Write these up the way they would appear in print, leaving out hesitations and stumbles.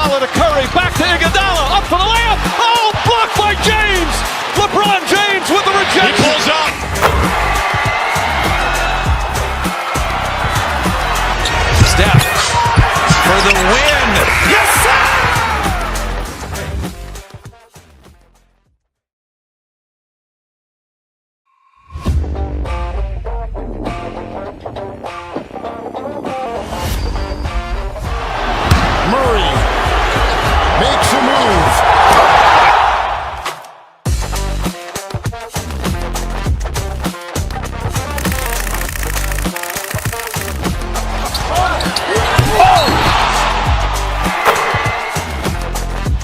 Iguodala to Curry, back to Iguodala, up for the layup. Oh, blocked by James. LeBron James with the rejection. He pulls up. Steph for the win. Yes, sir. Murray makes a move.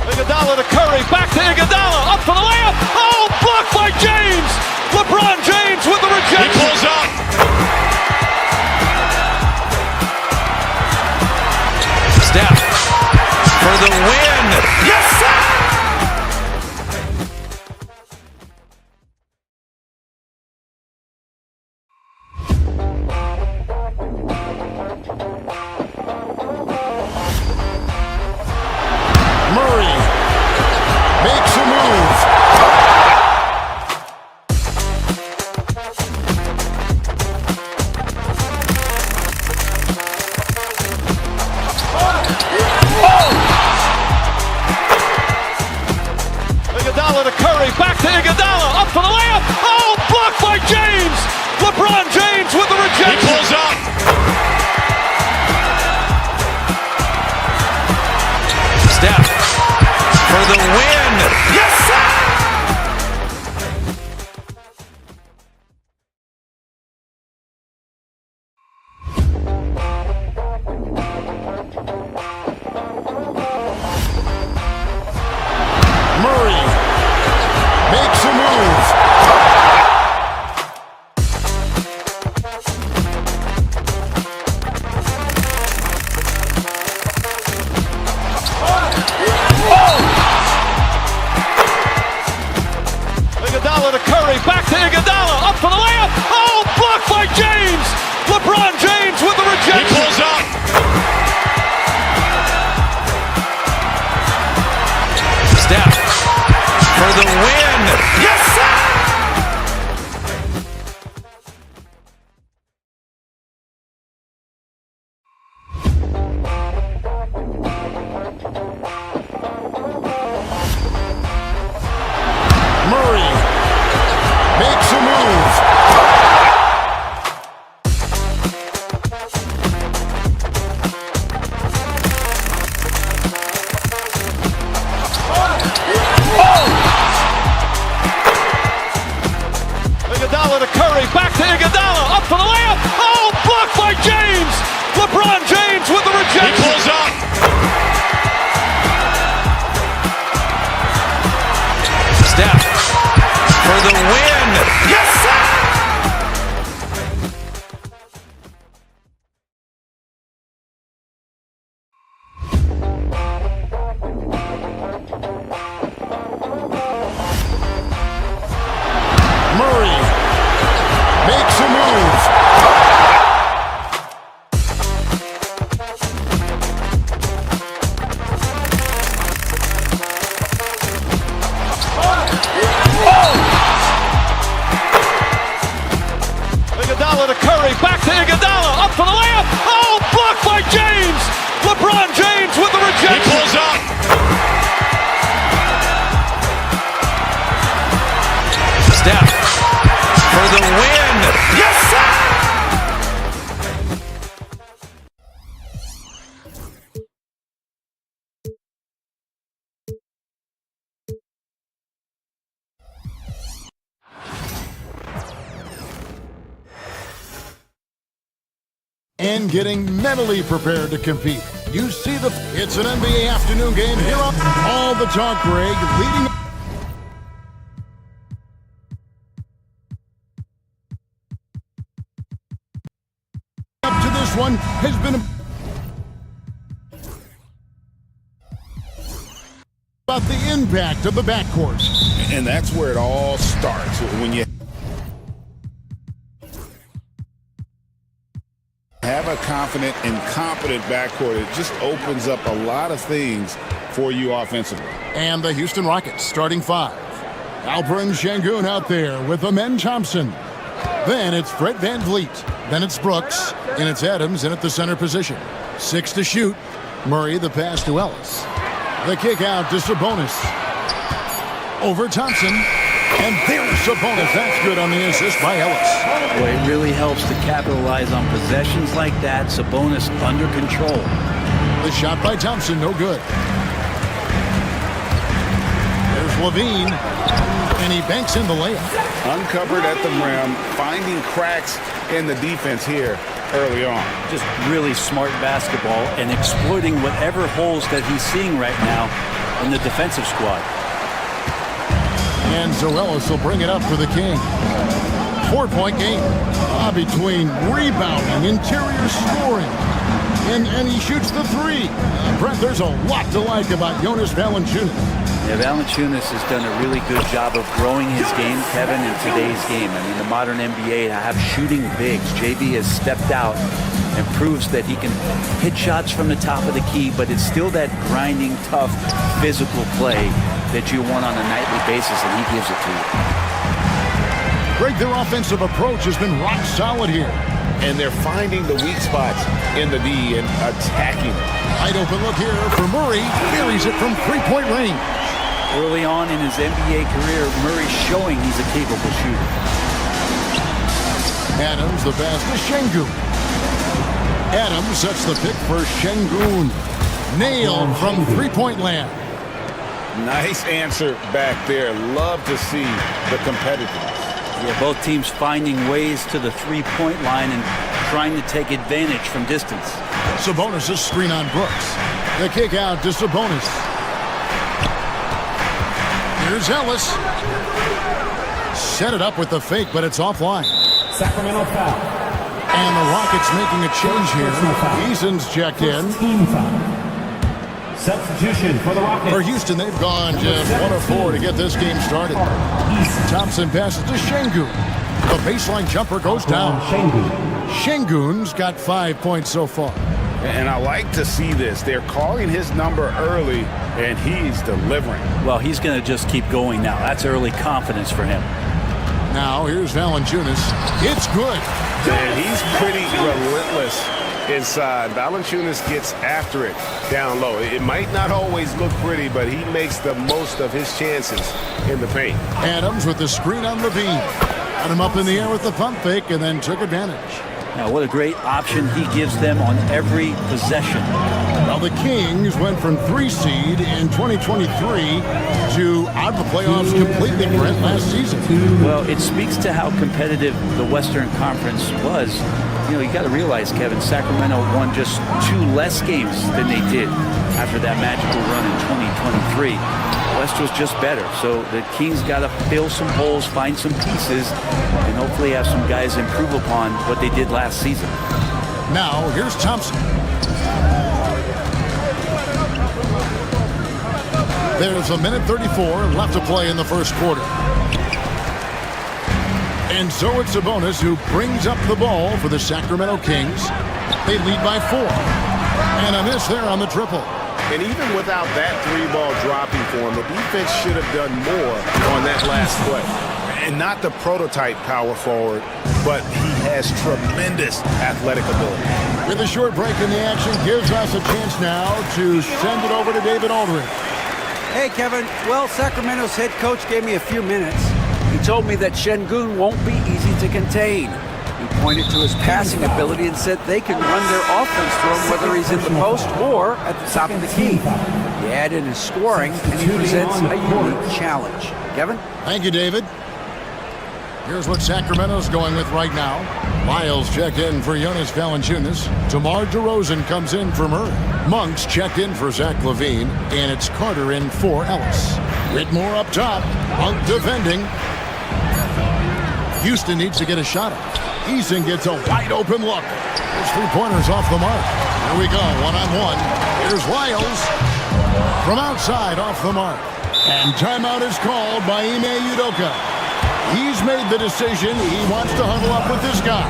Iguodala to Curry, back to Iguodala, up for the layup. Oh, blocked by James. LeBron James with the He rejection. pulls up. Steph for the win. Yes, sir. Murray makes a move. Iguodala to Curry, back to Iguodala, up for the layup. Oh, blocked by James. LeBron James with the He rejection. pulls up. Steph for the win. Yes, sir. Murray makes a move. Iguodala to Curry, back to Iguodala, up for the layup. Oh, blocked by James. LeBron James with the He rejection. pulls up. Steph for the win. Yes, sir. Murray makes a move. Iguodala to Curry, back to Iguodala, up for the layup. Oh, blocked by James. LeBron James with the He rejection. pulls up. Steph for the win. Yes, sir. Murray makes a move. Iguodala to Curry, back to Iguodala, up for the layup. Oh, blocked by James. LeBron James with the He rejection. pulls up. Steph for the win. Yes, sir. And getting mentally prepared to compete. You see it's an NBA afternoon game here on All the Talk. Greg leading up to this one has been about the impact of the backcourt. And that's where it all starts, when you have a confident and competent backcourt, it just opens up a lot of things for you offensively. And the Houston Rockets starting five. Alperen Şengün out there with Amen Thompson. Then it's Fred VanVleet. Then it's Brooks. And it's Adams in at the center position. 6 to shoot. Murray the pass to Ellis. The kick out to Sabonis. Over Thompson. And there's Sabonis. That's good on the assist by Ellis. Boy, it really helps to capitalize on possessions like that. Sabonis under control. The shot by Thompson, no good. There's Levine, and he banks in the layup. Uncovered at the rim, finding cracks in the defense here early on. Just really smart basketball and exploiting whatever holes that he's seeing right now in the defensive squad. And Ellis will bring it up for the King. 4-point game between rebounding, interior scoring, and he shoots the three. Brett, there's a lot to like about Jonas Valanciunas. Yeah, Valanciunas has done a really good job of growing his game, Kevin, in today's game. I mean, the modern NBA have shooting bigs. JB has stepped out and proves that he can hit shots from the top of the key, but it's still that grinding, tough, physical play that you want on a nightly basis, and he gives it to you. Greg, their offensive approach has been rock solid here. And they're finding the weak spots in the D and attacking it. Wide open look here for Murray. Buries it from three-point range. Early on in his NBA career, Murray's showing he's a capable shooter. Adams, the pass to Şengün. Adams sets the pick for Şengün. Nailed from three-point land. Nice answer back there. Love to see the competitiveness. Yeah, both teams finding ways to the three-point line and trying to take advantage from distance. Sabonis' screen on Brooks. The kick out to Sabonis. Here's Ellis. Set it up with the fake, but it's offline. Sacramento foul. And the Rockets making a change here. Eason's checked in. Team foul. Substitution for the Rockets. For Houston, they've gone just 1 of 4 to get this game started. Thompson passes to Şengün. The baseline jumper goes down. Şengün's got 5 points so far. And I like to see this. They're calling his number early, and he's delivering. Well, he's going to just keep going now. That's early confidence for him. Now, here's Valanciunas. It's good. And he's pretty relentless inside. Valanciunas gets after it down low. It might not always look pretty, but he makes the most of his chances in the paint. Adams with the screen on Levine. Got him up in the air with the pump fake and then took advantage. Now, what a great option he gives them on every possession. Well, the Kings went from 3 seed in 2023 to out of the playoffs completely, Brent, last season. Well, it speaks to how competitive the Western Conference was. You know, you got to realize, Kevin, Sacramento won just 2 less games than they did after that magical run in 2023. West was just better, so the Kings got to fill some holes, find some pieces, and hopefully have some guys improve upon what they did last season. Now, here's Thompson. There's a minute 34 left to play in the first quarter. And so it's Sabonis who brings up the ball for the Sacramento Kings. They lead by 4. And a miss there on the triple. And even without that 3-ball dropping for him, the defense should have done more on that last play. And not the prototype power forward, but he has tremendous athletic ability. With a short break in the action, gives us a chance now to send it over to David Aldridge. Hey, Kevin. Well, Sacramento's head coach gave me a few minutes. He told me that Şengün won't be easy to contain. He pointed to his passing ability and said they can run their offense through him whether he's in the post or at the top of the key. He added his scoring, and he presents a unique challenge. Kevin? Thank you, David. Here's what Sacramento's going with right now. Miles checked in for Jonas Valanciunas. DeMar DeRozan comes in for Murray. Monk's checked in for Zach LaVine. And it's Carter in for Ellis. Whitmore up top. Monk defending. Houston needs to get a shot up. Eason gets a wide open look. His 3-pointers off the mark. Here we go, 1-on-1. Here's Lyles. From outside, off the mark. And timeout is called by Ime Udoka. He's made the decision. He wants to huddle up with this guy.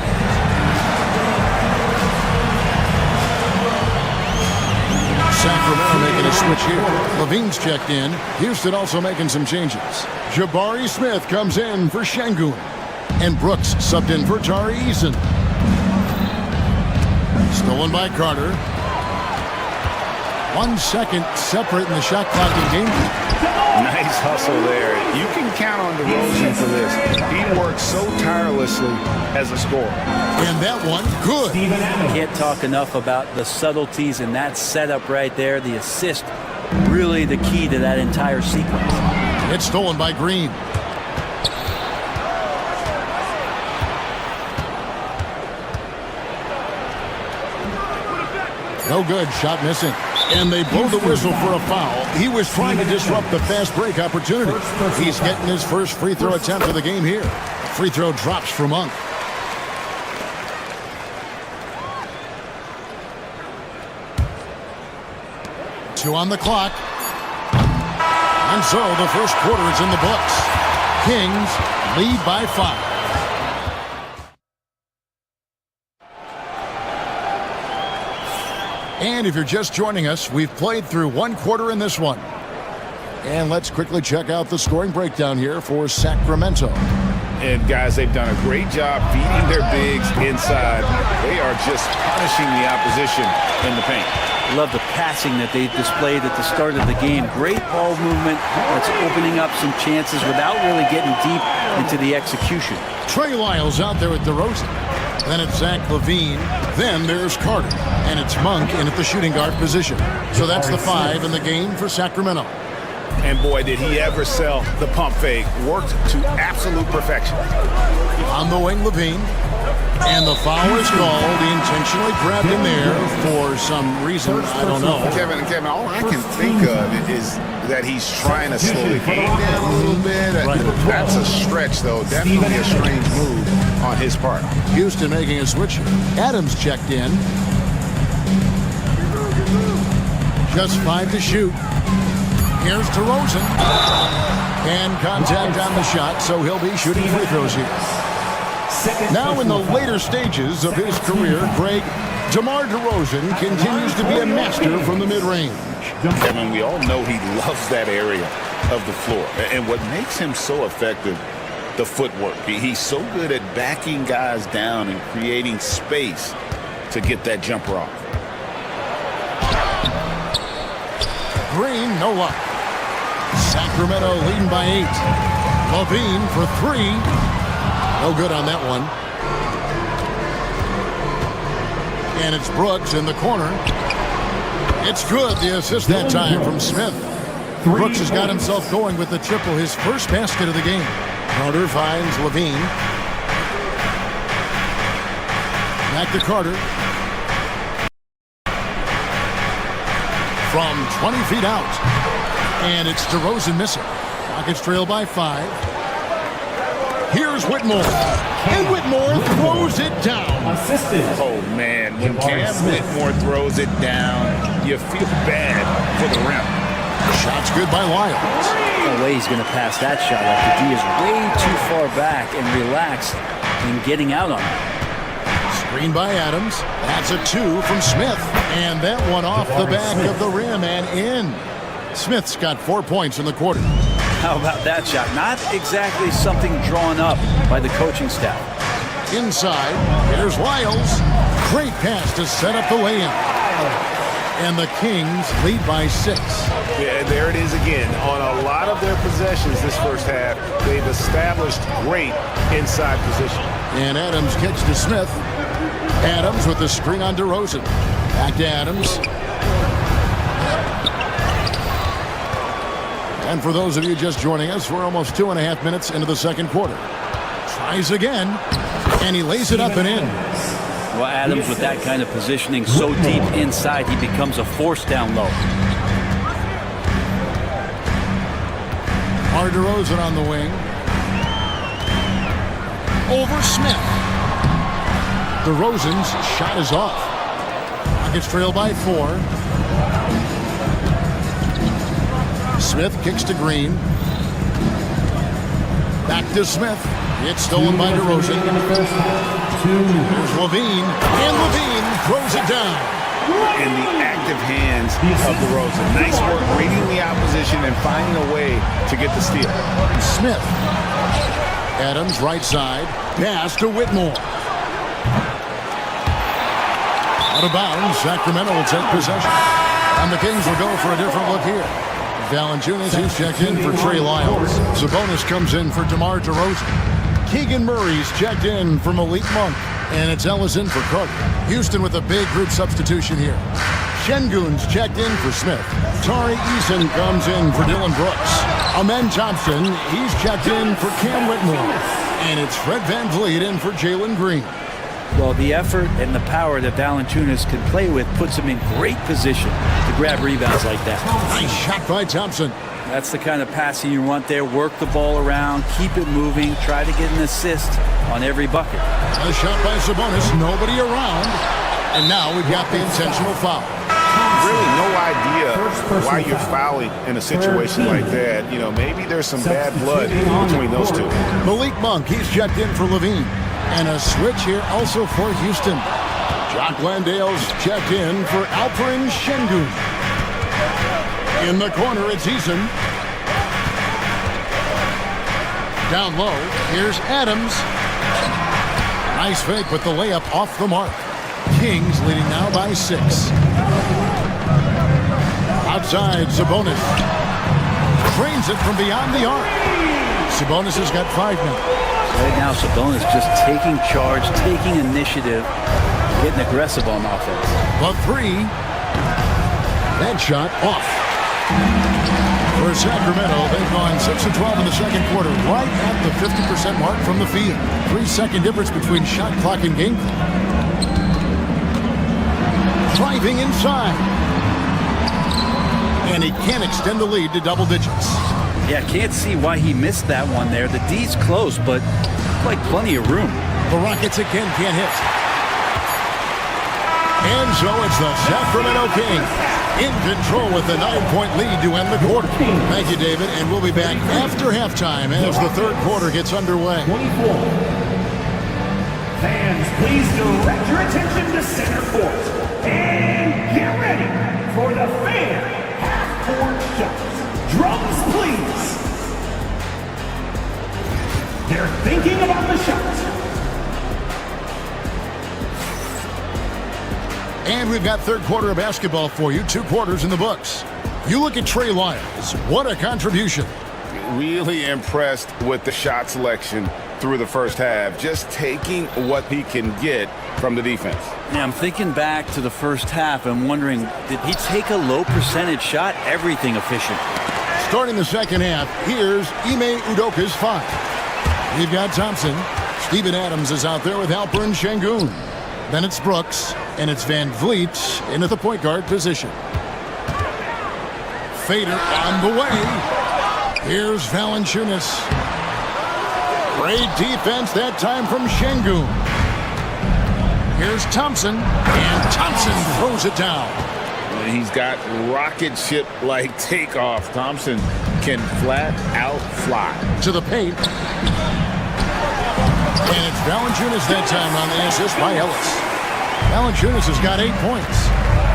Sacramento making a switch here. Levine's checked in. Houston also making some changes. Jabari Smith comes in for Şengün. And Brooks subbed in for Tari Eason. Stolen by Carter. 1 second separate in the shot clock in game. Nice hustle there. You can count on DeRozan for this. He works so tirelessly as a scorer. And that one, good. Can't talk enough about the subtleties in that setup right there. The assist, really the key to that entire sequence. It's stolen by Green. No good, shot missing. And they blow the whistle for a foul. He was trying to disrupt the fast break opportunity. He's getting his first free throw attempt of the game here. Free throw drops for Monk. Two on the clock. And so the first quarter is in the books. Kings lead by 5. And if you're just joining us, we've played through 1 quarter in this one. And let's quickly check out the scoring breakdown here for Sacramento. And guys, they've done a great job feeding their bigs inside. They are just punishing the opposition in the paint. Love the passing that they displayed at the start of the game. Great ball movement that's opening up some chances without really getting deep into the execution. Trey Lyles out there with DeRozan. Then it's Zach LaVine. Then there's Carter. And it's Monk in at the shooting guard position. So that's the 5 in the game for Sacramento. And boy, did he ever sell the pump fake. Worked to absolute perfection. On the wing, LaVine. And the foul is called. He intentionally grabbed him there for some reason. I don't know. Kevin, all I can think of is that he's trying to slow the game down a little bit. Right. That's a stretch, though. Definitely a strange move on his part. Houston making a switch. Adams checked in. Just 5 to shoot. Here's DeRozan. And contact on the shot, so he'll be shooting free throws here. Now in the later stages of his career, Greg, DeMar DeRozan continues to be a master from the mid-range. Kevin, we all know he loves that area of the floor. And what makes him so effective, the footwork. He's so good at backing guys down and creating space to get that jumper off. Green, no luck. Sacramento leading by 8. LaVine for 3. No good on that one. And it's Brooks in the corner. It's good. The assist that time from Smith. Brooks has got himself going with the triple, his first basket of the game. Carter finds LaVine. Back to Carter. From 20 feet out. And it's DeRozan missing. Rockets trail by 5. Here's Whitmore. And Whitmore throws it down. Oh, man. When Cam Whitmore throws it down, you feel bad for the rim. Shot's good by Lyles. No way he's going to pass that shot after D is way too far back and relaxed in getting out on it. Screen by Adams. That's a 2 from Smith. And that one off the back of the rim and in. Smith's got 4 points in the quarter. How about that shot? Not exactly something drawn up by the coaching staff. Inside, here's Lyles. Great pass to set up the layup. And the Kings lead by 6. Yeah, there it is again. On a lot of their possessions this first half, they've established great inside position. And Adams kicks to Smith. Adams with the screen on DeRozan. Back to Adams. And for those of you just joining us, we're almost 2.5 minutes into the second quarter. Tries again, and he lays it up and in. Well, Adams with that kind of positioning so deep inside, he becomes a force down low. DeRozan on the wing. Over Smith. DeRozan's shot is off. Rockets trail by 4. Smith kicks to Green. Back to Smith. It's stolen by DeRozan. There's LaVine. And LaVine throws it down. in the active hands of DeRozan. Nice work reading the opposition and finding a way to get the steal. Smith. Adams, right side. Pass to Whitmore. Out of bounds. Sacramento will take possession. And the Kings will go for a different look here. Valanciunas, he's checked in for Trey Lyles. Sabonis comes in for DeMar DeRozan. Keegan Murray's checked in for Malik Monk. And it's Ellis in for Carter. Houston with a big group substitution here. Şengün's checked in for Smith. Tari Eason comes in for Dylan Brooks. Amen Thompson, he's checked in for Cam Whitmore. And it's Fred VanVleet in for Jalen Green. Well, the effort and the power that Valanciunas can play with puts him in great position to grab rebounds like that. Nice shot by Thompson. That's the kind of passing you want there. Work the ball around, keep it moving, try to get an assist on every bucket. A shot by Sabonis, nobody around. And now we've got the intentional foul. Really no idea why you're fouling in a situation like that. You know, maybe there's some bad blood between those two. Malik Monk, he's checked in for Levine. And a switch here also for Houston. Jock Landale's checked in for Alperen Şengün. In the corner, it's Eason. Down low, here's Adams. Nice fake with the layup off the mark. Kings leading now by 6. Outside, Sabonis. Trains it from beyond the arc. Sabonis has got 5 now. Right now, Sabonis just taking charge, taking initiative, getting aggressive on offense. The 3. That shot off. For Sacramento, they've gone 6 of 12 in the second quarter, right at the 50% mark from the field. 3-second difference between shot clock and game clock. Driving inside. And he can't extend the lead to double digits. Yeah, can't see why he missed that one there. The D's close, but like plenty of room. The Rockets again can't hit. And so it's the Sacramento Kings in control with a 9-point lead to end the quarter. Thank you, David, and we'll be back after halftime as the third quarter gets underway. 24. Fans, please direct your attention to center court. And get ready for the fan half-court shots. Drums, please. They're thinking about the shots. And we've got third quarter of basketball for you. 2 quarters in the books. You look at Trey Lyles. What a contribution. Really impressed with the shot selection through the first half. Just taking what he can get from the defense. Yeah, I'm thinking back to the first half and wondering, did he take a low percentage shot? Everything efficient. Starting the second half, here's Ime Udoka's 5. We've got Thompson. Steven Adams is out there with Alperen Şengün. Then it's Brooks, and it's VanVleet in at the point guard position. Fader on the way. Here's Valanciunas. Great defense that time from Şengün. Here's Thompson, and Thompson throws it down. He's got rocket ship-like takeoff. Thompson can flat out fly. To the paint. And it's Valanciunas that time on the assist by Ellis. Valanciunas has got 8 points.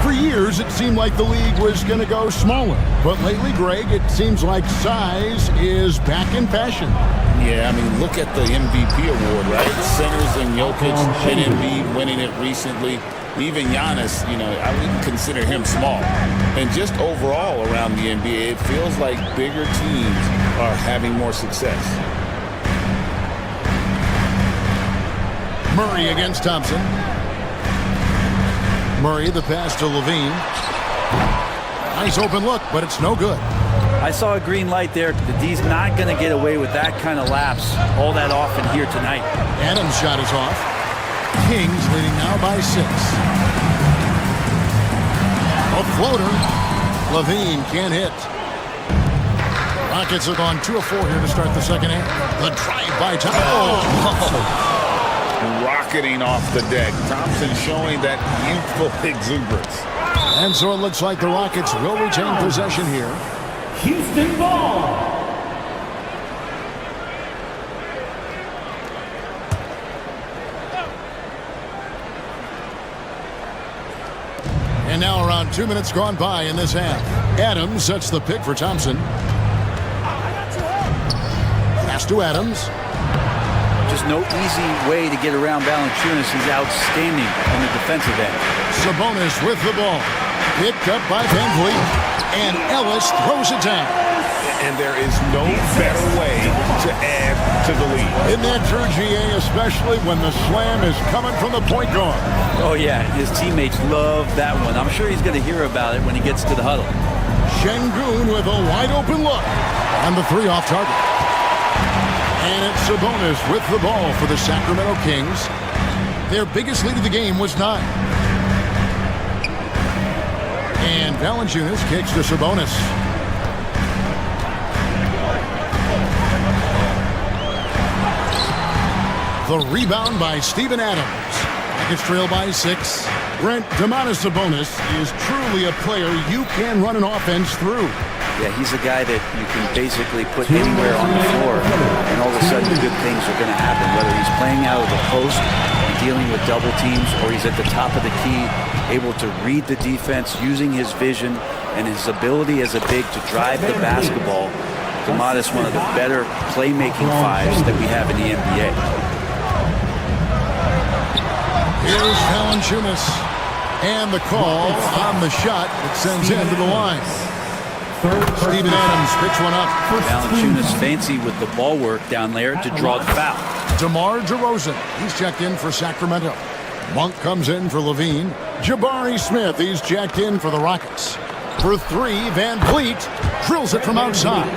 For years, it seemed like the league was going to go smaller. But lately, Greg, it seems like size is back in fashion. Yeah, I mean, look at the MVP award, right? Centers and Jokic and Embiid winning it recently. Even Giannis, you know, I wouldn't consider him small. And just overall around the NBA, it feels like bigger teams are having more success. Murray against Thompson. Murray, the pass to Levine. Nice open look, but it's no good. I saw a green light there. The D's not going to get away with that kind of lapse all that often here tonight. Adams' shot is off. Kings leading now by 6. A floater. Levine can't hit. Rockets have gone 2 of 4 here to start the second half. The drive by Thompson. Oh. Rocketing off the deck. Thompson showing that youthful exuberance. And so it looks like the Rockets will retain possession here. Houston ball. And now around 2 minutes gone by in this half. Adams sets the pick for Thompson. Pass to Adams. Just no easy way to get around Valanciunas. He's outstanding on the defensive end. Sabonis with the ball. Picked up by Van Vliet. And Ellis throws it down. And there is no better way to add to the lead. Isn't that true, GA, especially when the slam is coming from the point guard? Oh, yeah. His teammates love that one. I'm sure he's going to hear about it when he gets to the huddle. Şengün with a wide-open look. And the three off target. And it's Sabonis with the ball for the Sacramento Kings. Their biggest lead of the game was 9. And Valanciunas kicks to Sabonis. The rebound by Steven Adams. Rockets trail by 6. Brent, Domantas Sabonis is truly a player you can run an offense through. Yeah, he's a guy that you can basically put anywhere on the floor, and all of a sudden good things are going to happen, whether he's playing out of the post and dealing with double teams, or he's at the top of the key, able to read the defense, using his vision and his ability as a big to drive the basketball. Domantas, one of the better playmaking fives that we have in the NBA. Here's Valanciunas. And the call on the shot that sends him to the line. Steven Adams picks one up. Valanciunas fancy with the ball work down there to draw the foul. DeMar DeRozan, he's checked in for Sacramento. Monk comes in for Levine. Jabari Smith, he's checked in for the Rockets. For 3, Van Vliet drills it from outside.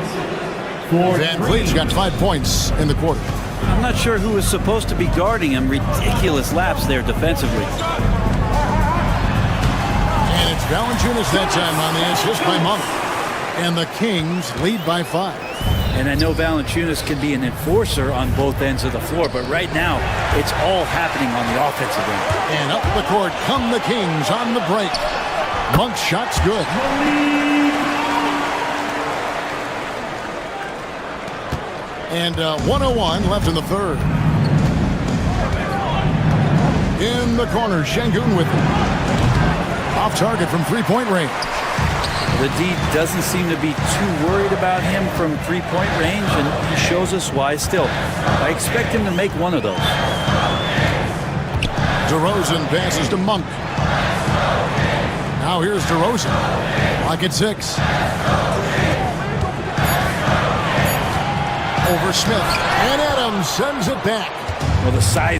Van Vliet's got 5 points in the quarter. I'm not sure who was supposed to be guarding him. Ridiculous laps there defensively. And it's Valanciunas that time on the assist by Monk. And the Kings lead by 5. And I know Valanciunas can be an enforcer on both ends of the floor, but right now it's all happening on the offensive end. And up the court come the Kings on the break. Monk's shot's good. And 1:01 left in the third. In the corner, Şengün with it. Off target from three-point range. The D doesn't seem to be too worried about him from three-point range, and he shows us why still. I expect him to make one of those. DeRozan passes to Monk. Now here's DeRozan. Lock at 6. Over Smith. And Adams sends it back. Well, the size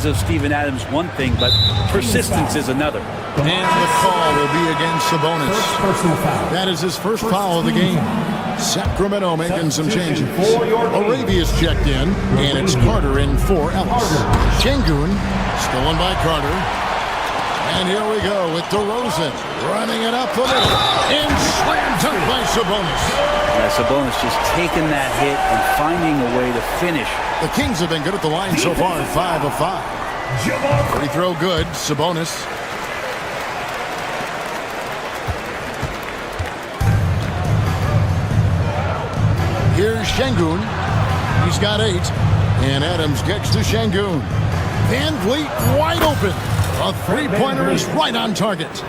of Steven Adams one thing, but persistence is another. And the call will be against Sabonis. That is his first foul of the game. Sacramento making some changes. Arabia's checked in, and it's Carter in for Ellis. Şengün, stolen by Carter. And here we go with DeRozan running it up the middle. And slam dunk by Sabonis. Yeah, Sabonis just taking that hit and finding a way to finish. The Kings have been good at the line so far, 5 of 5. Free throw good, Sabonis. Here's Şengün. He's got 8. And Adams gets to Şengün. Van Vliet wide open. A three-pointer is right on target.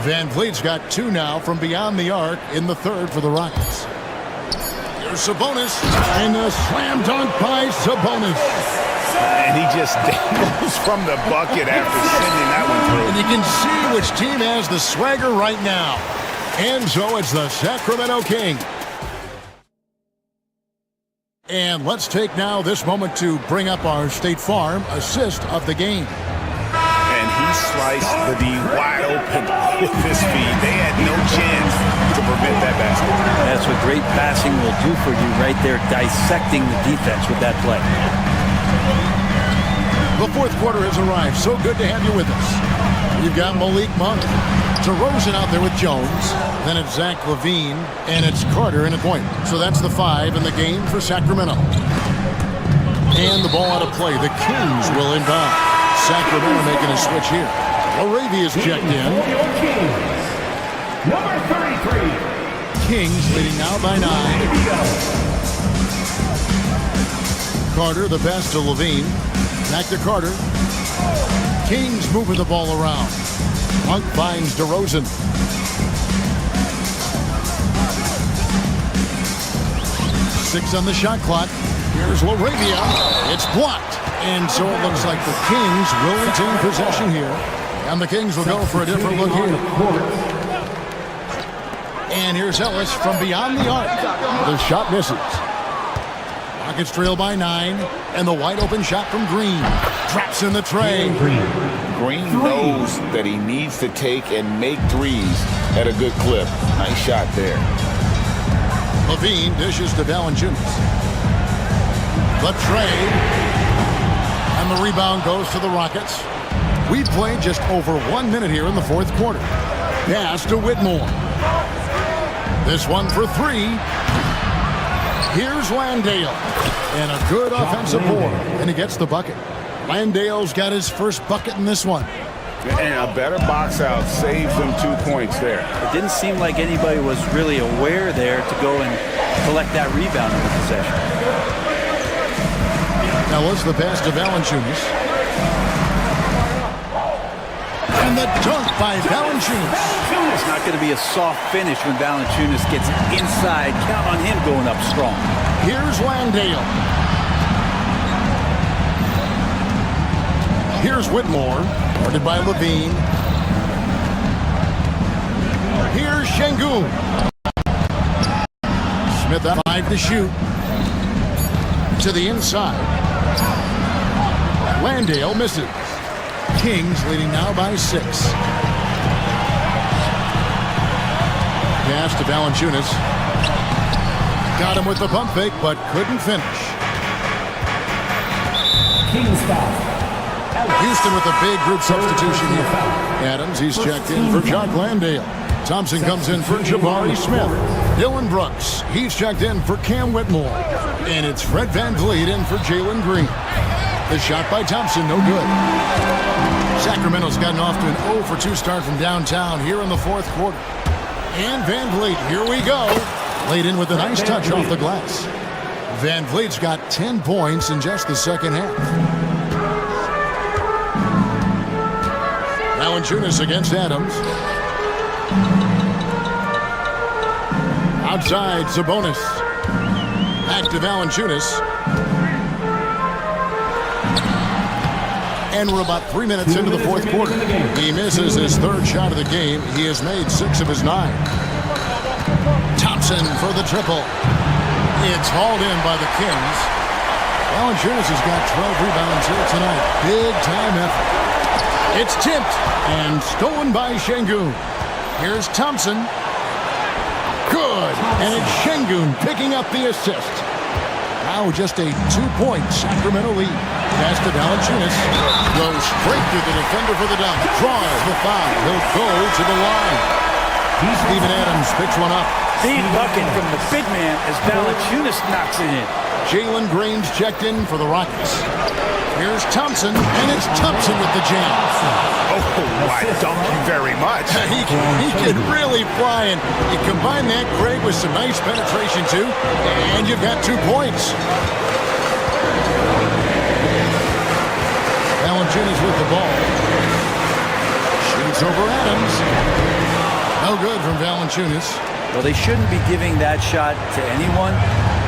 Van Vliet's got 2 now from beyond the arc in the third for the Rockets. Here's Sabonis. And a slam dunk by Sabonis. And he just dangles from the bucket after sending that one through. And you can see which team has the swagger right now. And so it's the Sacramento Kings. And let's take now this moment to bring up our State Farm assist of the game. And he sliced the D wide open with his feet. They had no chance to prevent that basket. That's what great passing will do for you right there, dissecting the defense with that play. The fourth quarter has arrived. So good to have you with us. You've got Malik Monk. DeRozan out there with Jones. Then it's Zach LaVine. And it's Carter in a point. So that's the 5 in the game for Sacramento. And the ball out of play. The Kings will inbound. Sacramento making a switch here. Arabia's checked in. Number 33. Kings leading now by 9. Carter, the pass to LaVine. Back to Carter. Kings moving the ball around. Monk finds DeRozan. Six on the shot clock. Here's LaRavia. It's blocked. And so it looks like the Kings will retain possession here. And the Kings will go for a different look here. And here's Ellis from beyond the arc. The shot misses. Rockets trail by 9. And the wide open shot from Green. Traps in the tray. Green knows that he needs to take and make threes at a good clip. Nice shot there. Levine dishes to Valanciunas. The trade. And the rebound goes to the Rockets. We've played just over 1 minute here in the fourth quarter. Pass to Whitmore. This one for 3. Here's Landale. And a good offensive board. And he gets the bucket. Landale's got his first bucket in this one. And a better box out saves them 2 points there. It didn't seem like anybody was really aware there to go and collect that rebound in the possession. Now what's the pass to Valanciunas? And the dunk by Valanciunas. It's not going to be a soft finish when Valanciunas gets inside. Count on him going up strong. Here's Landale. Here's Whitmore, guarded by Levine. Here's Şengün. Smith at 5 to shoot. To the inside. Landale misses. Kings leading now by 6. Pass to Valanciunas. Got him with the pump fake, but couldn't finish. Kings foul. Houston with a big group substitution here. Adams, he's checked in for Jock Landale. Thompson comes in for Jabari Smith. Dylan Brooks, he's checked in for Cam Whitmore. And it's Fred VanVleet in for Jalen Green. The shot by Thompson, no good. Sacramento's gotten off to an 0 for 2 start from downtown here in the fourth quarter. And VanVleet, here we go. Laid in with a nice touch off the glass. VanVleet's got 10 points in just the second half. Valanciunas against Adams. Outside, Sabonis. Back to Valanciunas. And we're about 3 minutes into the fourth quarter. He misses his third shot of the game. He has made 6 of his 9. Thompson for the triple. It's hauled in by the Kings. Valanciunas has got 12 rebounds here tonight. Big time effort. It's tipped and stolen by Şengün. Here's Thompson. Good. And it's Şengün picking up the assist. Now just a 2-point Sacramento lead. Pass to Valanciunas. Goes straight through the defender for the dunk. Draws the foul. He'll go to the line. Steven Adams picks one up. Big bucket from the big man as Valanciunas knocks it in. Jalen Green's checked in for the Rockets. Here's Thompson, and it's Thompson with the jam. Oh, why thank you very much. He can really fly, and you combine that, Craig, with some nice penetration, too, and you've got 2 points. Valanciunas with the ball. Shoots over Adams. No good from Valanciunas. Well, they shouldn't be giving that shot to anyone,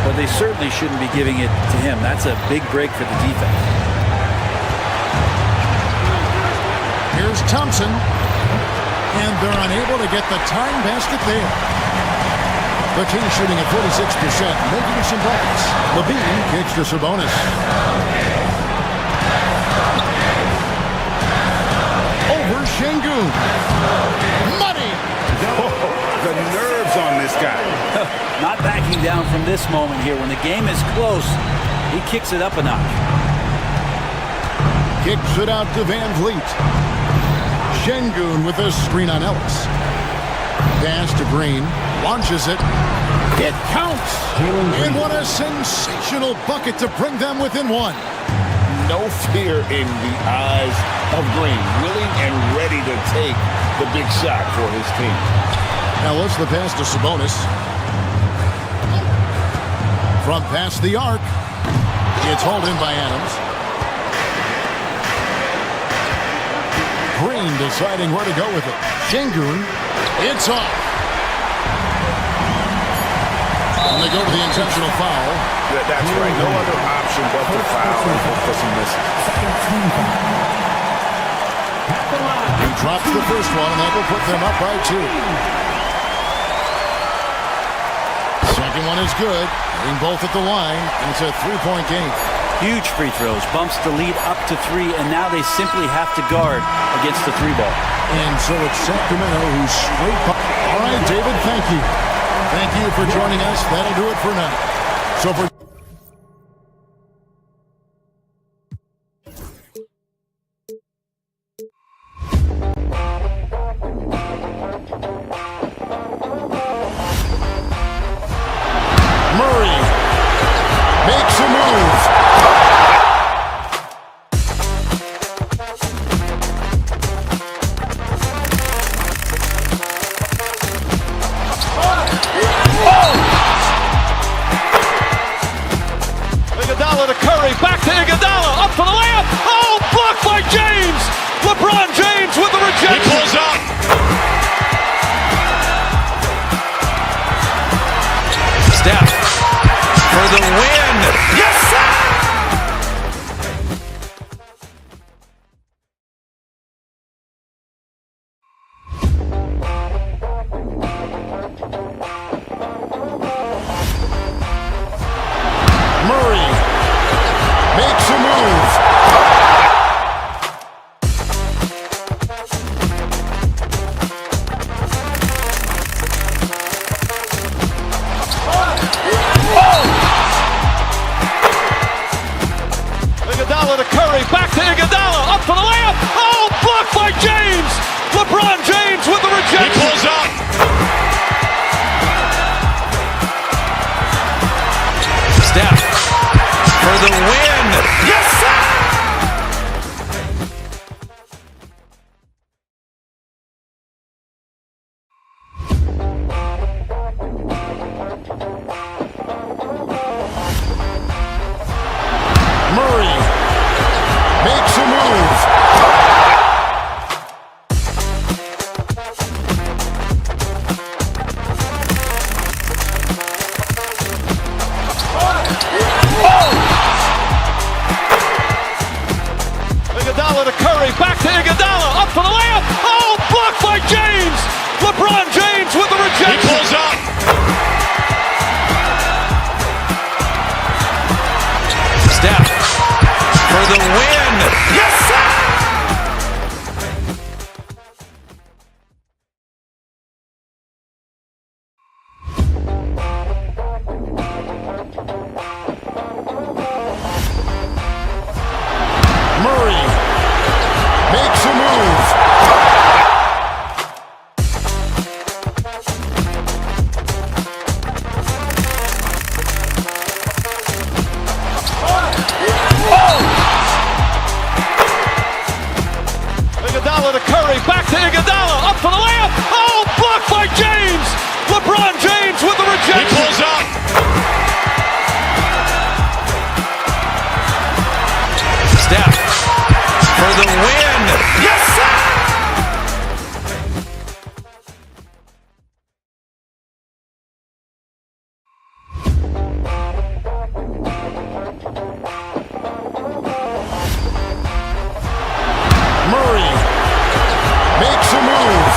but they certainly shouldn't be giving it to him. That's a big break for the defense. Here's Thompson, and they're unable to get the time basket there. The Kings shooting at 46%, making some buckets. Levine kicks to Sabonis. Over Şengün. Money! The nerves on this guy. Not backing down from this moment here. When the game is close, he kicks it up a notch. Kicks it out to VanVleet. Şengün with a screen on Ellis. Pass to Green. Launches it. It counts. And what a sensational bucket to bring them within 1. No fear in the eyes of Green. Willing and ready to take the big shot for his team. Now what's the pass to Sabonis? From past the arc. It's hauled in by Adams. Green deciding where to go with it. Şengün, it's off. And they go to the intentional foul. That's right. No other option but to foul and hope for some misses. He drops the first one, and that will put them up by 2. Second one is good. Hitting both at the line, and it's a 3-point game. Huge free throws, bumps the lead up to 3, and now they simply have to guard against the 3 ball. And so it's Sacramento who's straight by. All right, David, thank you. Thank you for joining us. That'll do it for now. So for Murray makes a move. Iguodala to Curry, back to Iguodala, up for the layup. Oh, blocked by James. LeBron James with the rejection. He pulls up. Steph for the win. Yes, sir! Murray makes a move. Iguodala to Curry, back to Iguodala, up for the layup. Oh, blocked by James. LeBron James with the rejection. He pulls up. Steph for the win. Yes, sir! Murray makes a move. Iguodala to Curry, back to Iguodala, up for the layup. Oh, blocked by James. LeBron James with the rejection. He pulls up. Steph for the win. Yes, sir! Murray makes a move. Iguodala to Curry, back to Iguodala, up for the layup. Oh, blocked by James. LeBron James with the rejection. He pulls up. Steph for the win. Yes, sir! Murray makes a move.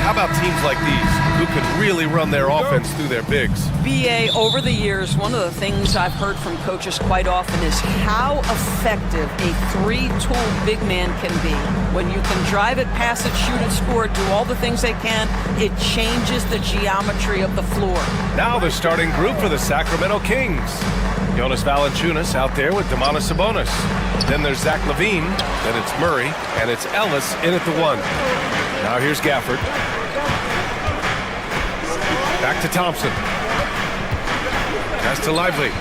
How about teams like these who can really run their offense through their bigs? BA, over the years, one of the things I've heard from coaches quite often is how effective a 3-tool big man can be. When you can drive it, pass it, shoot it, score it, do all the things they can, it changes the geometry of the floor. Now the starting group for the Sacramento Kings. Jonas Valanciunas out there with Domantas Sabonis. Then there's Zach LaVine, then it's Murray, and it's Ellis in at the 1. Now here's Gafford. Back to Thompson. Pass to Lively.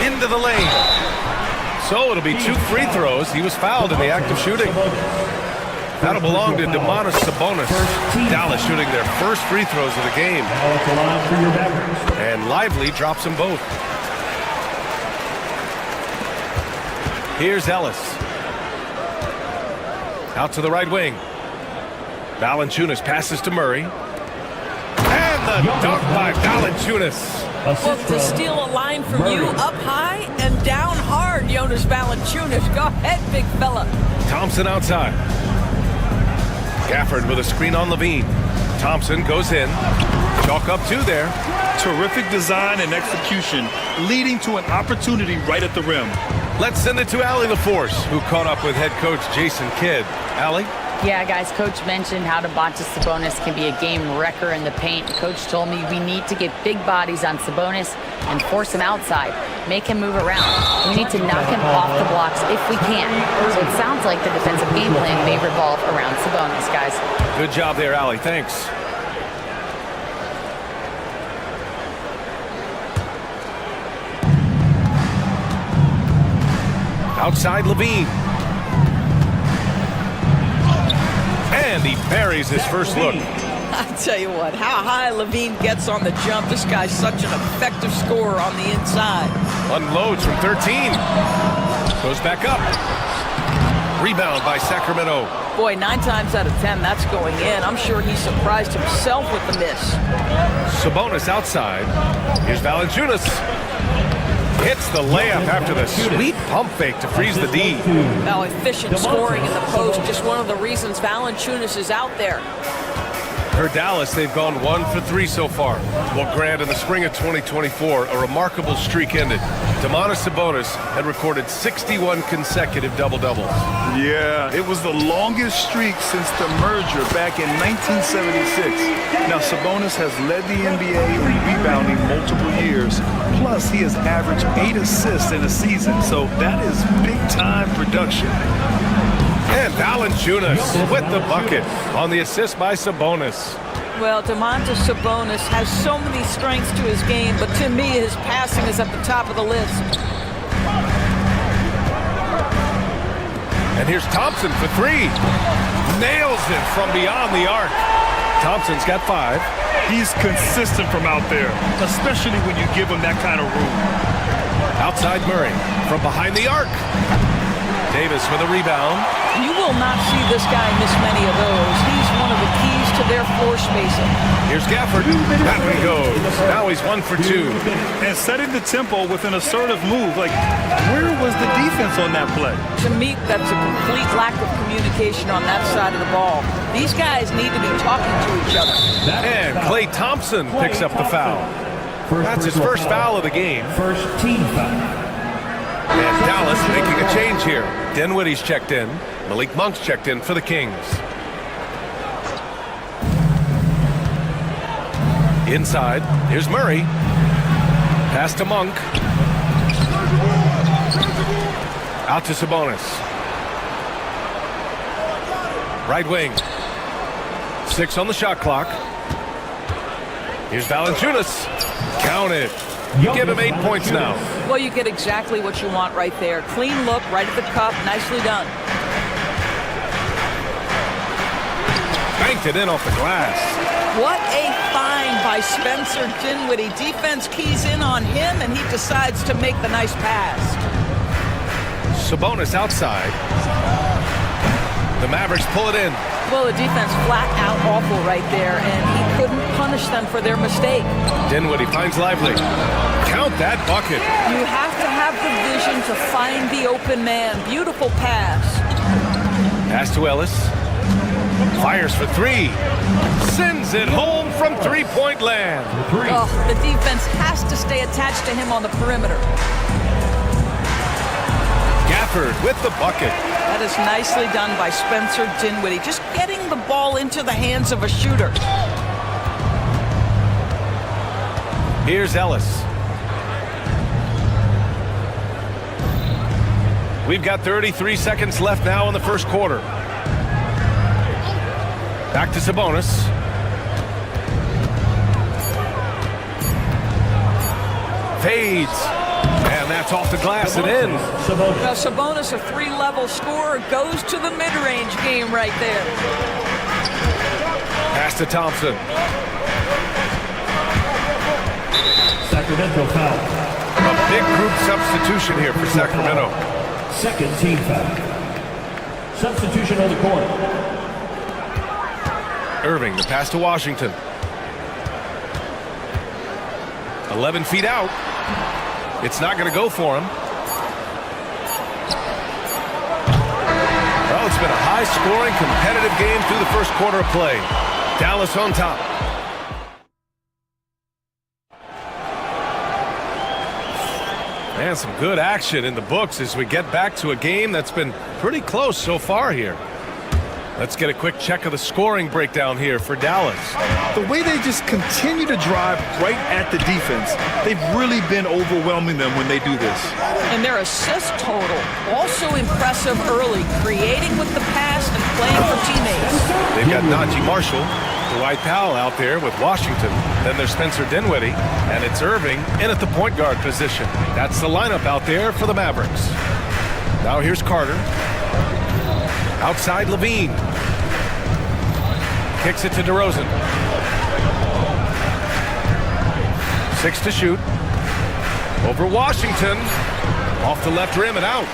Into the lane. So it'll be 2 free throws. He was fouled in the act of shooting. That'll belong to Domantas Sabonis. Dallas shooting their first free throws of the game. And Lively drops them both. Here's Ellis. Out to the right wing. Valanciunas passes to Murray. And the dunk by Valanciunas. Well, to steal a line from you up high and down hard, Jonas Valanciunas. Go ahead, big fella. Thompson outside. Gafford with a screen on Levine. Thompson goes in. Chalk up 2 there. Terrific design and execution, leading to an opportunity right at the rim. Let's send it to Allie LaForce, who caught up with head coach Jason Kidd. Allie? Yeah, guys, Coach mentioned how Domantas Sabonis can be a game wrecker in the paint. Coach told me we need to get big bodies on Sabonis and force him outside, make him move around. We need to knock him off the blocks if we can. So it sounds like the defensive game plan may revolve around Sabonis, guys. Good job there, Allie. Thanks. Outside Levine. And he buries his first look. I tell you what, how high Levine gets on the jump. This guy's such an effective scorer on the inside. Unloads from 13. Goes back up. Rebound by Sacramento. Boy, 9 times out of 10, that's going in. I'm sure he surprised himself with the miss. Sabonis outside. Here's Valanciunas. Hits the layup after the sweet pump fake to freeze the D. Now, efficient scoring in the post, just one of the reasons Valanciunas is out there. For Dallas, they've gone 1 for 3 so far. Well, Grant, in the spring of 2024, a remarkable streak ended. Domantas Sabonis had recorded 61 consecutive double-doubles. Yeah, it was the longest streak since the merger back in 1976. Now, Sabonis has led the NBA in rebounding multiple years. Plus, he has averaged 8 assists in a season, so that is big-time production. And Valanciunas with the bucket on the assist by Sabonis. Well, Domantas Sabonis has so many strengths to his game, but to me, his passing is at the top of the list. And here's Thompson for 3. Nails it from beyond the arc. Thompson's got 5. He's consistent from out there, especially when you give him that kind of room. Outside Murray from behind the arc. Davis with a rebound. You will not see this guy miss many of those. He's one of the keys to their floor spacing. Here's Gafford. That one goes. Now he's 1 for 2. And setting the tempo with an assertive move. Like, where was the defense on that play? To me, that's a complete lack of communication on that side of the ball. These guys need to be talking to each other. And Klay Thompson picks up the foul. That's his first foul of the game. First team foul. And Dallas making a change here. Dinwiddie's checked in. Malik Monk's checked in for the Kings. Inside, here's Murray. Pass to Monk. Out to Sabonis. Right wing. 6 on the shot clock. Here's Valanciunas. Count it. You give him 8 points now. Well, you get exactly what you want right there. Clean look, right at the cup. Nicely done. Banked it in off the glass. What a find by Spencer Dinwiddie. Defense keys in on him, and he decides to make the nice pass. Sabonis outside. The Mavericks pull it in. Well, the defense flat out awful right there, and he couldn't punish them for their mistake. Dinwiddie finds Lively. Count that bucket. You have to have the vision to find the open man. Beautiful pass. Pass to Ellis. Fires for 3. Sends it home from three-point land. Oh, the defense has to stay attached to him on the perimeter. Gafford with the bucket. That is nicely done by Spencer Dinwiddie. Just getting the ball into the hands of a shooter. Here's Ellis. We've got 33 seconds left now in the first quarter. Back to Sabonis. Fades. And And that's off the glass and in. Now Sabonis, a 3-level scorer, goes to the mid-range game right there. Pass to Thompson. Sacramento foul. A big group substitution here for Sacramento. Second team foul. Substitution on the court. Irving, the pass to Washington. 11 feet out. It's not going to go for him. Well, it's been a high-scoring, competitive game through the first quarter of play. Dallas on top. And some good action in the books as we get back to a game that's been pretty close so far here. Let's get a quick check of the scoring breakdown here for Dallas. The way they just continue to drive right at the defense, they've really been overwhelming them when they do this. And their assist total, also impressive early, creating with the pass and playing for teammates. They've got Najee Marshall, Dwight Powell out there with Washington. Then there's Spencer Dinwiddie, and it's Irving in at the point guard position. That's the lineup out there for the Mavericks. Now here's Carter. Outside Levine. Kicks it to DeRozan. 6 to shoot. Over Washington. Off the left rim and out.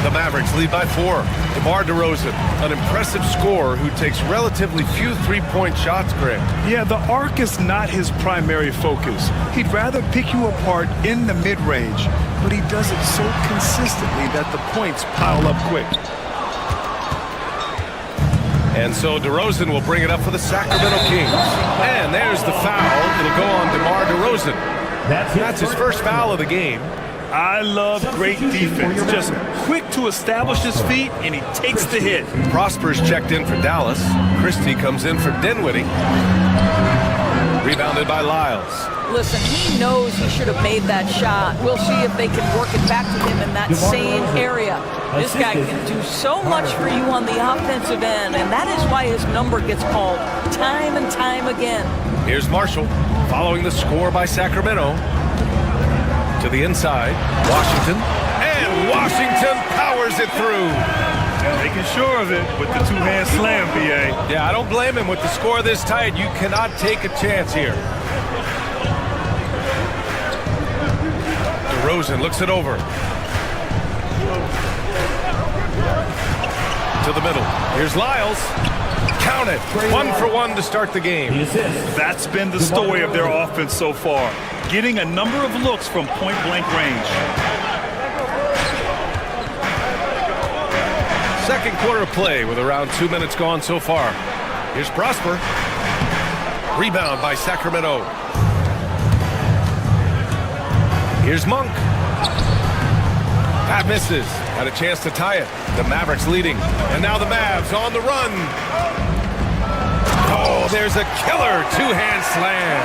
The Mavericks lead by 4. DeMar DeRozan, an impressive scorer who takes relatively few three-point shots, Greg. Yeah, the arc is not his primary focus. He'd rather pick you apart in the mid-range, but he does it so consistently that the points pile up quick. And so DeRozan will bring it up for the Sacramento Kings. And there's the foul. It'll go on DeMar DeRozan. That's his first foul of the game. I love great defense. Just quick to establish his feet, and he takes the hit. Prosper's checked in for Dallas. Christie comes in for Dinwiddie. Rebounded by Lyles. Listen, he knows he should have made that shot. We'll see if they can work it back to him in that same area. This guy can do so much for you on the offensive end, and that is why his number gets called time and time again. Here's Marshall following the score by Sacramento. To the inside, Washington, and Washington powers it through. Making sure of it with the two-hand slam, B.A. Yeah, I don't blame him. With the score this tight, you cannot take a chance here. DeRozan looks it over. To the middle. Here's Lyles. Count it. 1 for 1 to start the game. That's been the story of their offense so far. Getting a number of looks from point-blank range. Second quarter of play with around 2 minutes gone so far. Here's Prosper. Rebound by Sacramento. Here's Monk. That misses. Had a chance to tie it. The Mavericks leading. And now the Mavs on the run. Oh, there's a killer two-hand slam.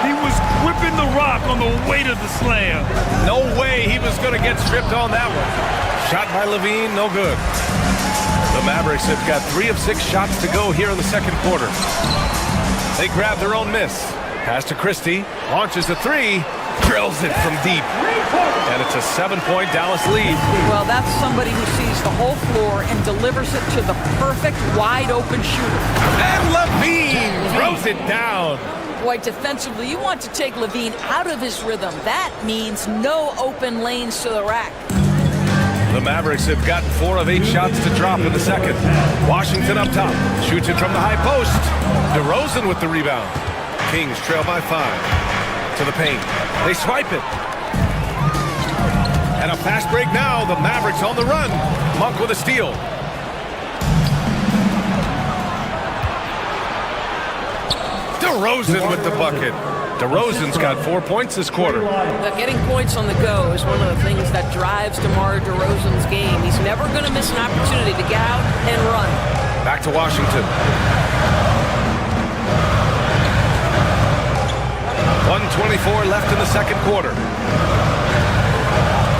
He was gripping the rock on the weight of the slam. No way he was going to get stripped on that one. Shot by Levine, no good. The Mavericks have got 3 of 6 shots to go here in the second quarter. They grab their own miss. Pass to Christie. Launches a 3. Drills it from deep. And it's a 7-point Dallas lead. Well, that's somebody who sees the whole floor and delivers it to the perfect wide-open shooter. And Levine throws it down. Boy, defensively, you want to take Levine out of his rhythm. That means no open lanes to the rack. The Mavericks have gotten 4 of 8 shots to drop in the second. Washington up top. Shoots it from the high post. DeRozan with the rebound. Kings trail by 5. To the paint. They swipe it. And a fast break now. The Mavericks on the run. Monk with a steal. DeRozan with the bucket. DeRozan's got 4 points this quarter. Getting points on the go is one of the things that drives DeMar DeRozan's game. He's never going to miss an opportunity to get out and run. Back to Washington. 1:24 left in the second quarter.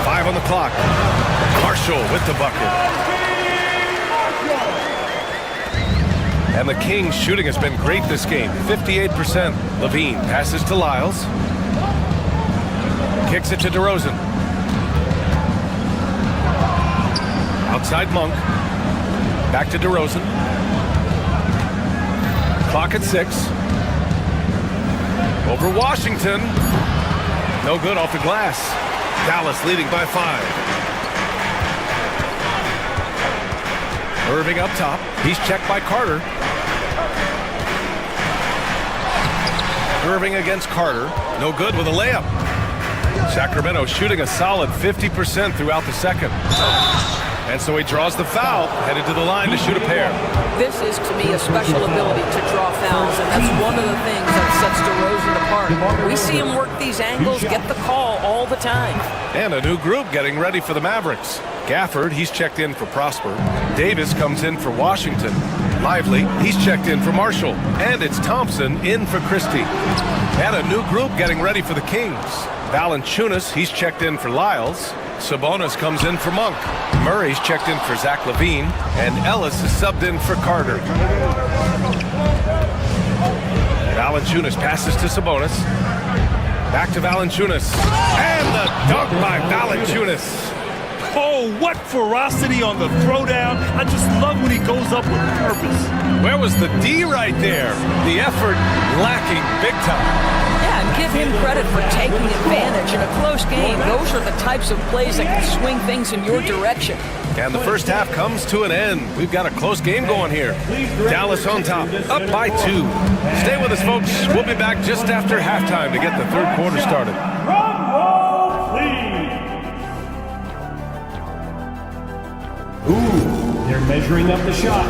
5 on the clock. Marshall with the bucket. And the Kings' shooting has been great this game. 58%. Levine passes to Lyles. Kicks it to DeRozan. Outside Monk. Back to DeRozan. Clock at 6. Over Washington. No good off the glass. Dallas leading by 5. Irving up top. He's checked by Carter. Irving against Carter. No good with a layup. Sacramento shooting a solid 50% throughout the second. And so he draws the foul, headed to the line to shoot a pair. This is, to me, a special ability to draw fouls, and that's one of the things that sets DeRozan apart. We see him work these angles, get the call all the time. And a new group getting ready for the Mavericks. Gafford, he's checked in for Prosper. Davis comes in for Washington. Lively, he's checked in for Marshall. And it's Thompson in for Christie. And a new group getting ready for the Kings. Valanciunas, he's checked in for Lyles. Sabonis comes in for Monk. Murray's checked in for Zach LaVine. And Ellis is subbed in for Carter. Valanciunas passes to Sabonis. Back to Valanciunas. And the dunk by Valanciunas. Oh, what ferocity on the throwdown. I just love when he goes up with purpose. Where was the D right there? The effort lacking big time. Yeah, and give him credit for taking advantage in a close game. Those are the types of plays that can swing things in your direction. And the first half comes to an end. We've got a close game going here. Dallas on top, up by 2. Stay with us, folks. We'll be back just after halftime to get the third quarter started. Drum roll, please. Ooh, they're measuring up the shot.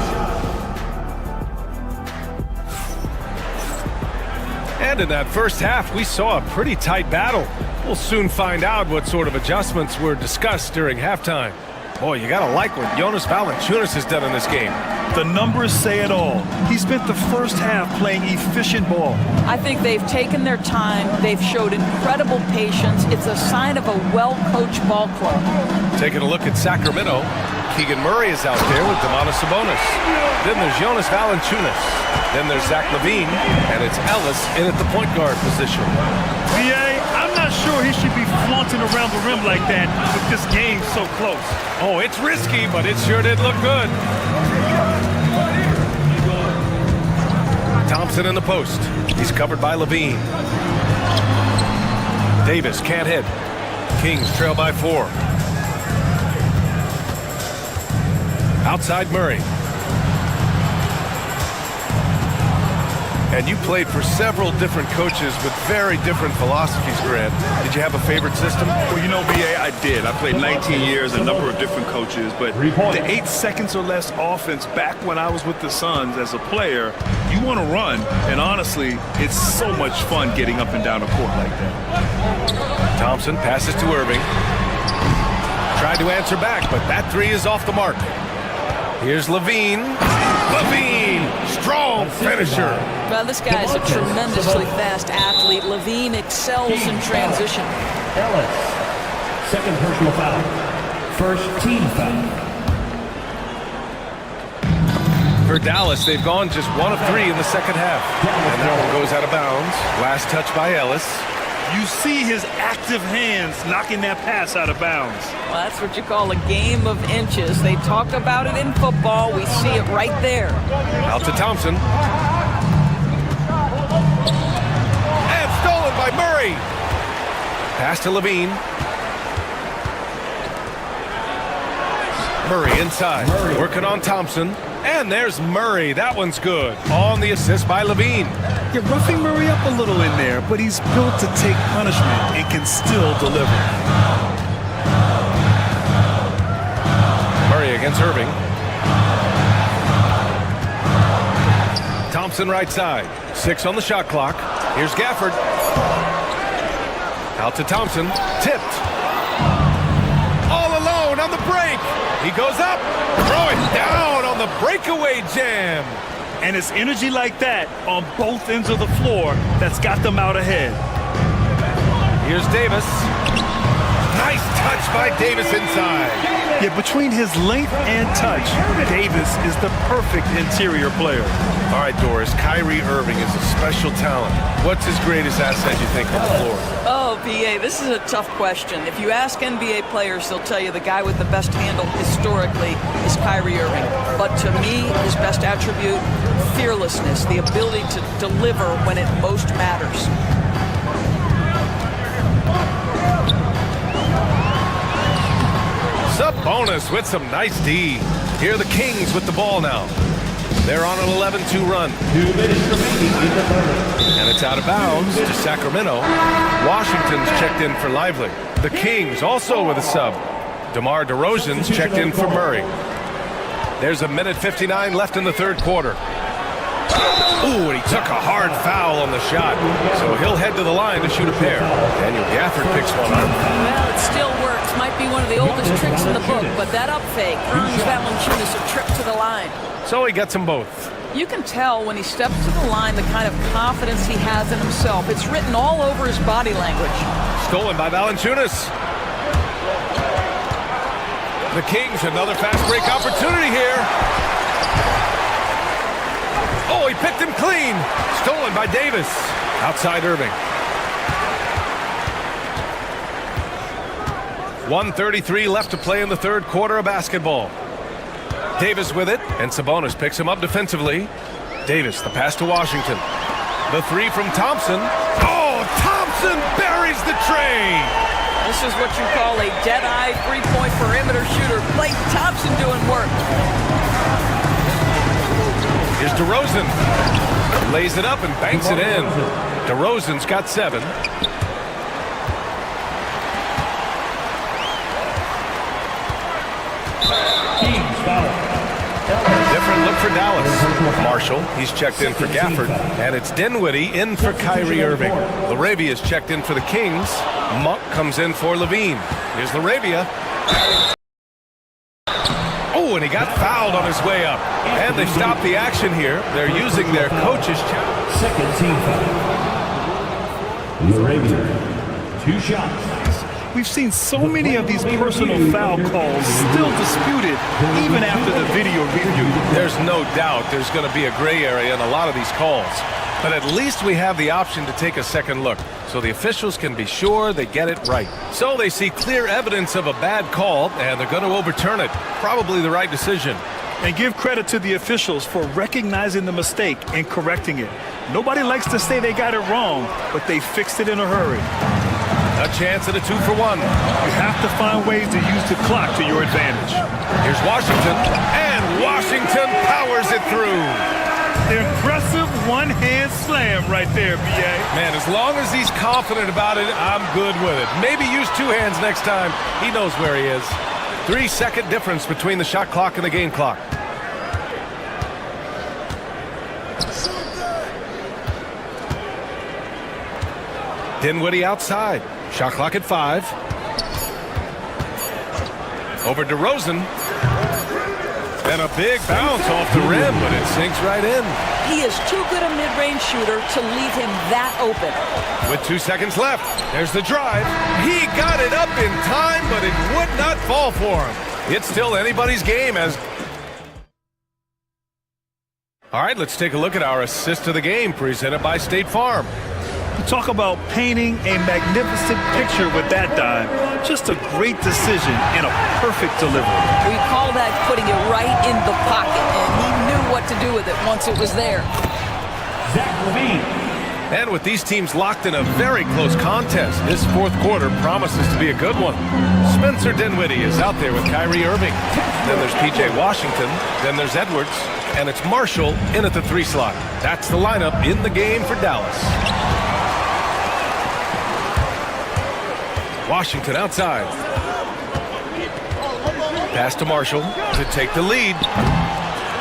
And in that first half, we saw a pretty tight battle. We'll soon find out what sort of adjustments were discussed during halftime. Boy, you gotta like what Jonas Valanciunas has done in this game. The numbers say it all. He spent the first half playing efficient ball. I think they've taken their time. They've showed incredible patience. It's a sign of a well-coached ball club. Taking a look at Sacramento, Keegan Murray is out there with Domantas Sabonis. Then there's Jonas Valanciunas. Then there's Zach LaVine, and it's Ellis in at the point guard position. B.A., I'm not sure he should be flaunting around the rim like that with this game so close. Oh, it's risky, but it sure did look good. Thompson in the post. He's covered by LaVine. Davis can't hit. Kings trail by 4. Outside Murray. And you played for several different coaches with very different philosophies, Grant. Did you have a favorite system? Well, you know, B.A., I did. I played 19 years, a number of different coaches, but the 8 seconds or less offense back when I was with the Suns as a player, you want to run, and honestly, it's so much fun getting up and down the court like that. Thompson passes to Irving. Tried to answer back, but that 3 is off the mark. Here's LaVine. LaVine, strong finisher. Well, this guy is a tremendously fast athlete. LaVine excels in transition. Ellis, second personal foul. First team foul. For Dallas, they've gone just 1 of 3 in the second half. And that one goes out of bounds. Last touch by Ellis. You see his active hands knocking that pass out of bounds. Well, that's what you call a game of inches. They talk about it in football. We see it right there. Out to Thompson. And stolen by Murray. Pass to LaVine. Murray inside. Working on Thompson. And there's Murray. That one's good. On the assist by LaVine. You're roughing Murray up a little in there, but he's built to take punishment and can still deliver. Murray against Irving. Thompson right side. 6 on the shot clock. Here's Gafford. Out to Thompson. Tipped. All alone on the break. He goes up. Throwing down on the breakaway jam. And it's energy like that on both ends of the floor that's got them out ahead. Here's Davis. Nice touch by Davis inside. Yeah, between his length and touch, Davis is the perfect interior player. All right, Doris, Kyrie Irving is a special talent. What's his greatest asset, you think, on the floor? Oh, BA, this is a tough question. If you ask NBA players, they'll tell you the guy with the best handle historically is Kyrie Irving. But to me, his best attribute, fearlessness, the ability to deliver when it most matters. Sabonis with some nice D. Here are the Kings with the ball now. They're on an 11-2 run. 2 minutes remaining in the third. And it's out of bounds to Sacramento. Washington's checked in for Lively. The Kings also with a sub. DeMar DeRozan's checked in for Murray. There's a minute 59 left in the third quarter. Ooh, and he took a hard foul on the shot. So he'll head to the line to shoot a pair. Daniel Gafford picks one up. Well, it still works. Might be one of the oldest tricks in the book, but that up fake earns Valanciunas a trip to the line. So he gets them both. You can tell when he steps to the line the kind of confidence he has in himself. It's written all over his body language. Stolen by Valanciunas. The Kings, another fast break opportunity here. Oh, he picked him clean. Stolen by Davis. Outside Irving. 1:33 left to play in the third quarter of basketball. Davis with it, and Sabonis picks him up defensively. Davis, the pass to Washington. The three from Thompson. Oh, Thompson buries the tray. This is what you call a dead-eye three-point perimeter shooter. Klay Thompson doing work. Here's DeRozan. Lays it up and banks it in. DeRozan's got 7. Different look for Dallas. Marshall, he's checked in for Gafford. And it's Dinwiddie in for Kyrie Irving. Laravia's checked in for the Kings. Monk comes in for Levine. Here's Laravia. Oh, and he got fouled on his way up. And they stopped the action here. They're using their coach's challenge. Second team foul. Laravia, 2 shots. We've seen so many of these personal foul calls still disputed even after the video review. There's no doubt there's going to be a gray area in a lot of these calls. But at least we have the option to take a second look, so the officials can be sure they get it right. So they see clear evidence of a bad call, and they're going to overturn it. Probably the right decision. And give credit to the officials for recognizing the mistake and correcting it. Nobody likes to say they got it wrong, but they fixed it in a hurry. A chance at a 2-for-1. You have to find ways to use the clock to your advantage. Here's Washington, and Washington powers it through. Impressive one-hand slam right there, B.A. Man, as long as he's confident about it, I'm good with it. Maybe use 2 hands next time. He knows where he is. 3-second difference between the shot clock and the game clock. Dinwiddie outside. Shot clock at 5. Over DeRozan. And a big bounce off the rim, but it sinks right in. He is too good a mid-range shooter to leave him that open. With 2 seconds left, there's the drive. He got it up in time, but it would not fall for him. It's still anybody's game as... All right, let's take a look at our assist of the game presented by State Farm. Talk about painting a magnificent picture with that dive. Just a great decision and a perfect delivery. We call that putting it right in the pocket, and he knew what to do with it once it was there. Zach LaVine. And with these teams locked in a very close contest, this fourth quarter promises to be a good one. Spencer Dinwiddie is out there with Kyrie Irving. Then there's P.J. Washington. Then there's Edwards. And it's Marshall in at the 3 slot. That's the lineup in the game for Dallas. Washington outside. Pass to Marshall to take the lead.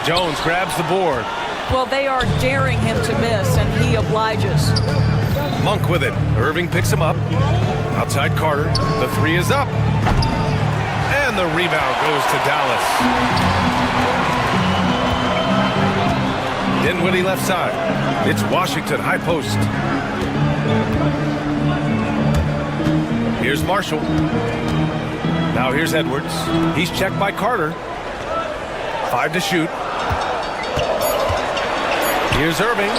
Jones grabs the board. Well, they are daring him to miss, and he obliges. Monk with it. Irving picks him up. Outside Carter. The 3 is up. And the rebound goes to Dallas. Dinwiddie left side. It's Washington high post. Here's Marshall. Now here's Edwards. He's checked by Carter. 5 to shoot. Here's Irving.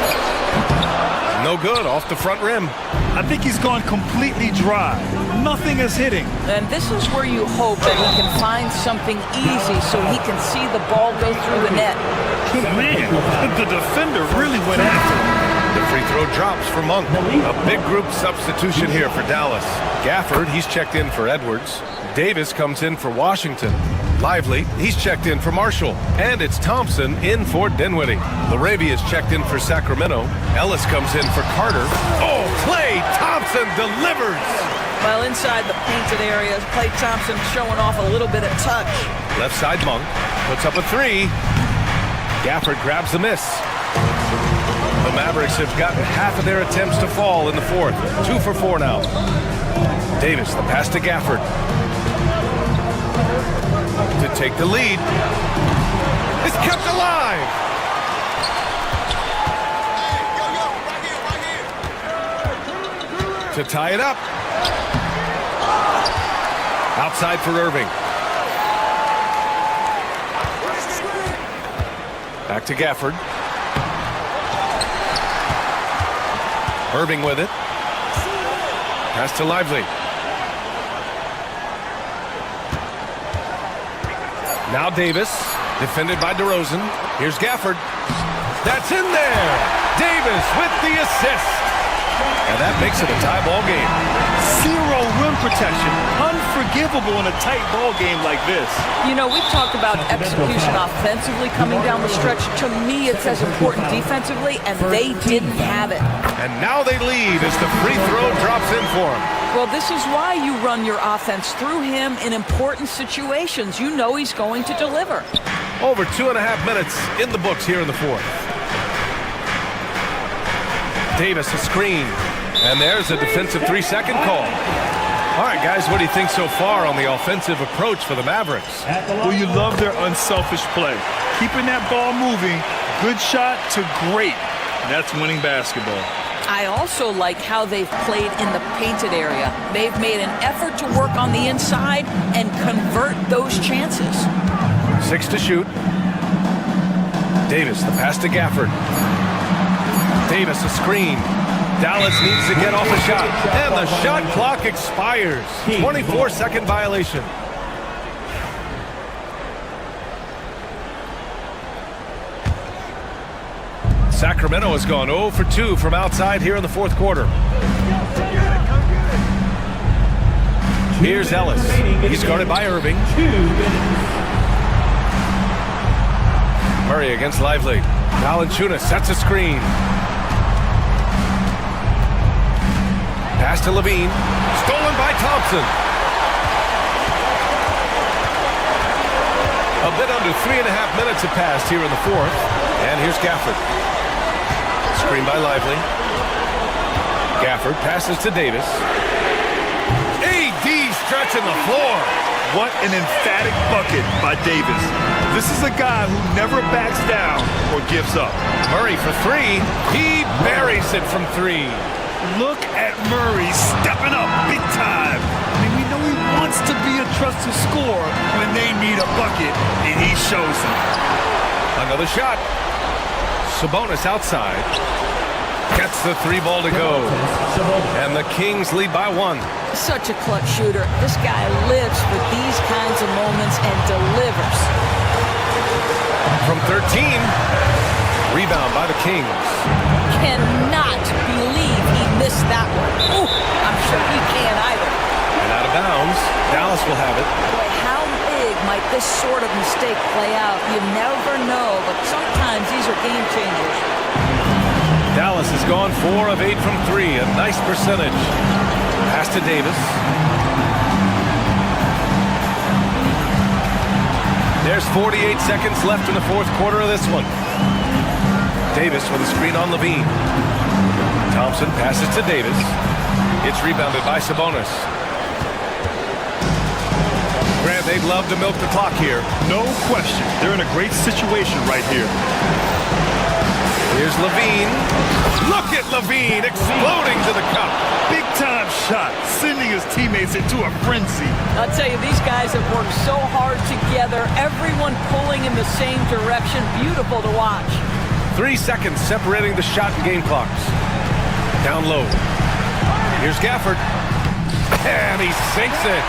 No good, off the front rim. I think he's gone completely dry. Nothing is hitting. And this is where you hope that he can find something easy so he can see the ball go through the net. Man, the defender really went after him. The free throw drops for Monk. A big group substitution here for Dallas. Gafford, he's checked in for Edwards. Davis comes in for Washington. Lively, he's checked in for Marshall. And it's Thompson in for Dinwiddie. LaRavia is checked in for Sacramento. Ellis comes in for Carter. Oh, Klay Thompson delivers! Well, inside the painted area, Klay Thompson showing off a little bit of touch. Left side Monk puts up a 3. Gafford grabs the miss. The Mavericks have gotten half of their attempts to fall in the fourth. 2 for 4 now. Davis, the pass to Gafford. To take the lead. It's kept alive. To tie it up. Outside for Irving. Back to Gafford. Irving with it. Pass to Lively. Now Davis, defended by DeRozan. Here's Gafford. That's in there. Davis with the assist. And that makes it a tie ball game. 0 rim protection. Unforgivable in a tight ball game like this. You know, we've talked about execution offensively coming down the stretch. To me, it's as important defensively, and they didn't have it. And now they lead as the free throw drops in for them. Well, this is why you run your offense through him in important situations. You know he's going to deliver. Over 2.5 minutes in the books here in the fourth. Davis a screen. And there's a defensive 3-second call. All right, guys, what do you think so far on the offensive approach for the Mavericks? Well, you love their unselfish play. Keeping that ball moving, good shot to great. That's winning basketball. I also like how they've played in the painted area. They've made an effort to work on the inside and convert those chances. 6 to shoot. Davis, the pass to Gafford. Davis, a screen. Dallas needs to get off a shot. And the shot clock expires. 24-second violation. Sacramento has gone 0 for 2 from outside here in the fourth quarter. Here's Ellis. He's guarded by Irving. Murray against Lively. Valanciunas sets a screen. Pass to Levine. Stolen by Thompson. A bit under 3.5 minutes have passed here in the fourth. And here's Gafford. Screen by Lively. Gafford passes to Davis. AD stretching the floor. What an emphatic bucket by Davis. This is a guy who never backs down or gives up. Murray for 3. He buries it from 3. Look at Murray stepping up big time. I mean, we know he wants to be a trusted scorer when they need a bucket, and he shows them. Another shot. Sabonis outside. Gets the 3 ball to go. And the Kings lead by 1. Such a clutch shooter. This guy lives for these kinds of moments and delivers. From 13. Rebound by the Kings. Cannot believe he missed that one. Ooh, I'm sure he can't either. And out of bounds. Dallas will have it. Boy, how big might this sort of mistake play out? You never know, but sometimes these are game changers. Dallas has gone 4 of 8 from 3. A nice percentage. Pass to Davis. There's 48 seconds left in the fourth quarter of this one. Davis with a screen on Levine. Thompson passes to Davis. It's rebounded by Sabonis. Grant, they'd love to milk the clock here. No question. They're in a great situation right here. Here's Levine. Look at Levine exploding to the cup. Big time shot, sending his teammates into a frenzy. I'll tell you, these guys have worked so hard together, everyone pulling in the same direction. Beautiful to watch. 3 seconds separating the shot and game clocks. Down low. Here's Gafford. And he sinks it.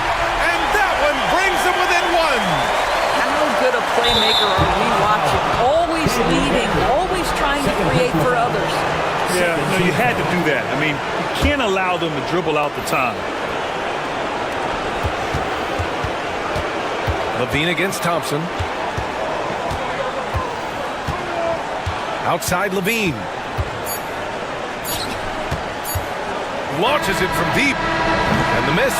And that one brings him within one. How good a playmaker are we watching? Always leading, always trying to create for others. Yeah, you had to do that. I mean, you can't allow them to dribble out the time. Levine against Thompson. Outside Levine. Launches it from deep. And the miss.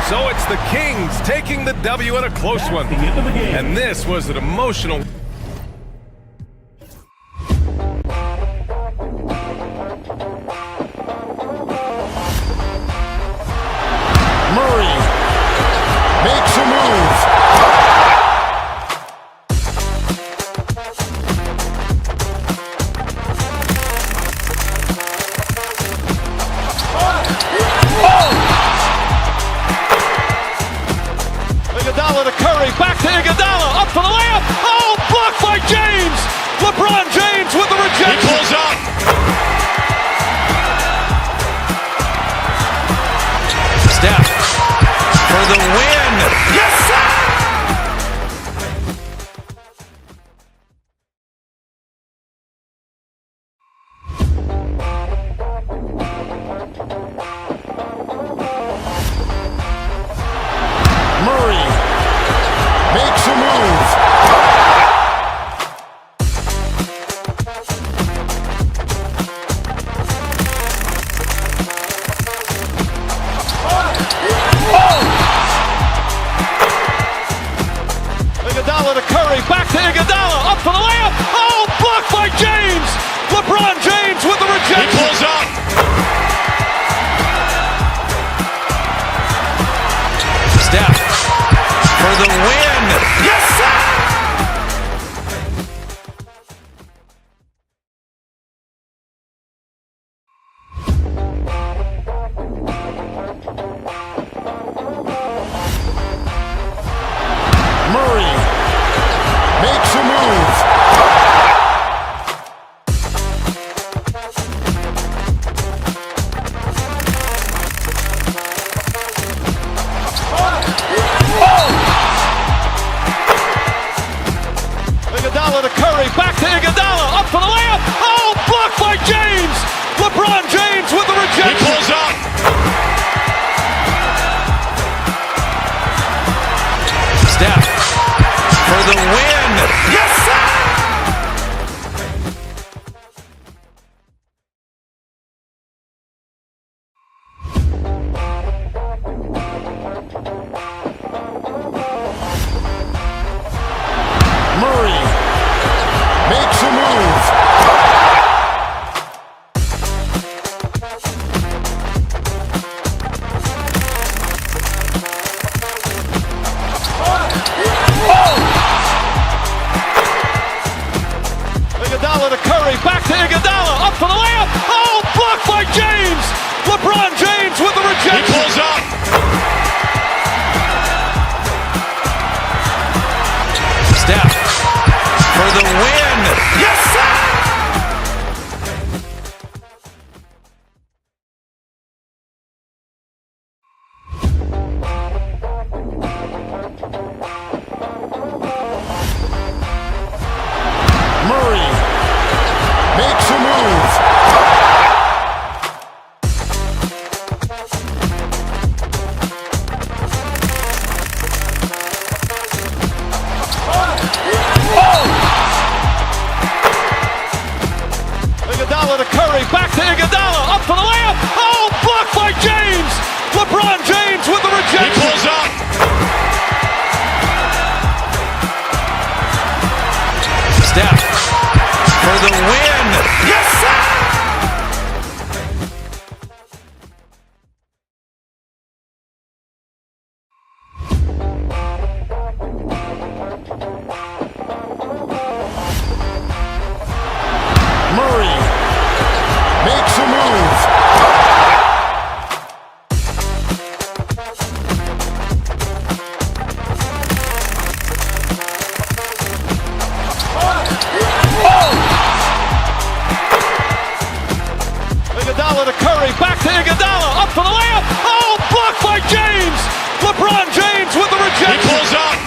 So it's the Kings taking the W in a close one. And this was an emotional... Murray makes a move. Iguodala to Curry, back to Iguodala, up for the layup. Oh, blocked by James. LeBron James with the rejection. He pulls up. Steph for the win. Yes, sir! Murray makes a move. Iguodala to Curry, back to Iguodala, up for the layup. Oh, blocked by James. LeBron James with the rejection. He pulls up. Steph for the win. Yes, sir! Murray makes a move. Iguodala to Curry, back to Iguodala, up for the layup. Oh, blocked by James. LeBron James with the rejection. He pulls up. Steph for the win. Yes, sir! Murray makes a move. Iguodala to Curry, back to Iguodala, up for the layup. Oh, blocked by James. LeBron James with the rejection. He pulls up.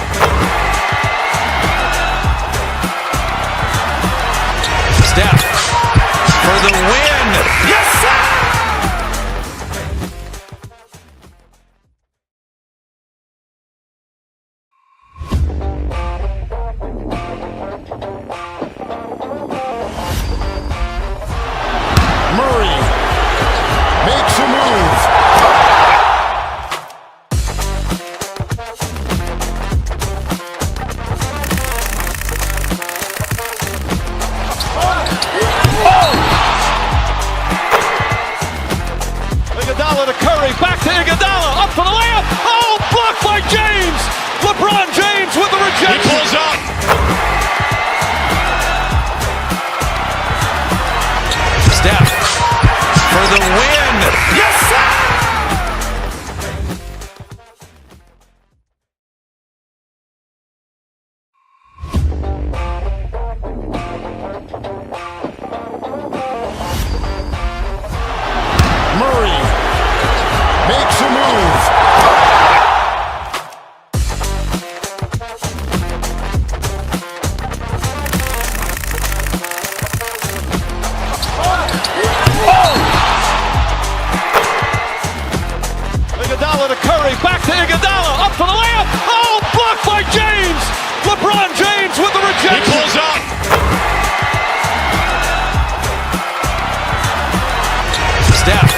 Steph for the win. Yes, sir! Murray makes a move. Iguodala to Curry, back to Iguodala, up for the layup. Oh, blocked by James. LeBron James with the rejection. He pulls up. Steph for the win. Yes, sir! Murray makes a move. Iguodala to Curry, back to Iguodala, up for the layup. Oh, blocked by James. LeBron James with the He rejection. pulls up. Steph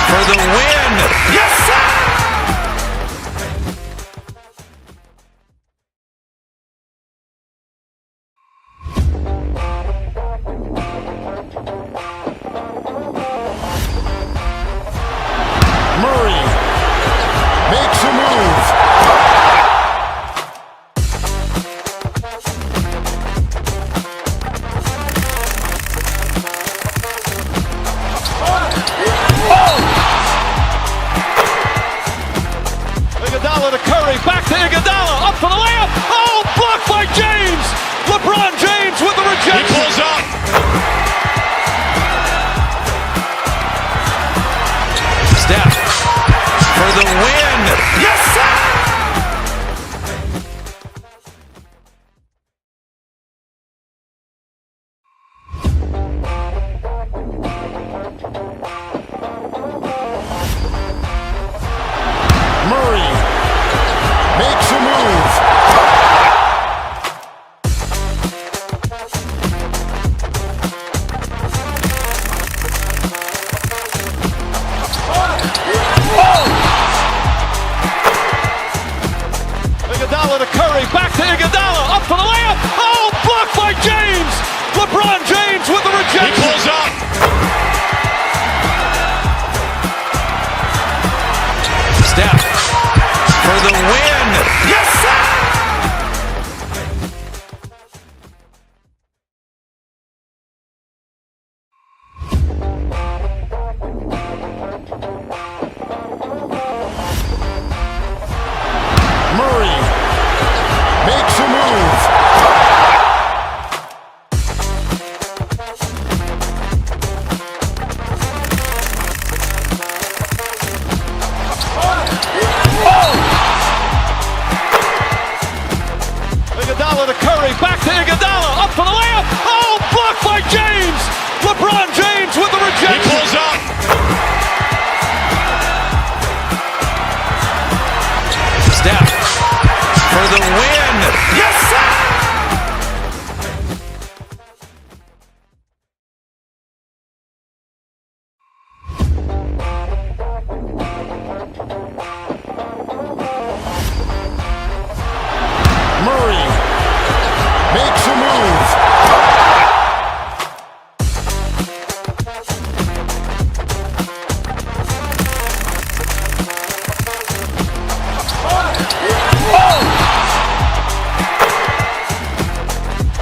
for the win. Yes, sir! Murray makes a move. Iguodala to Curry, back to Iguodala, up for the layup. Oh, blocked by James. LeBron James with the He rejection. pulls up. Steph for the win. Yes, sir! Murray makes a move. Iguodala to Curry, back to Iguodala, up for the layup. Oh, blocked by James. LeBron James with the He rejection. pulls up. Steph for the win. Yes, sir! Murray makes a move. Iguodala to Curry, back to Iguodala, up for the layup. Oh, blocked by James. LeBron James with the He rejection. pulls up. Steph for the win. Yes, sir! Murray makes a move.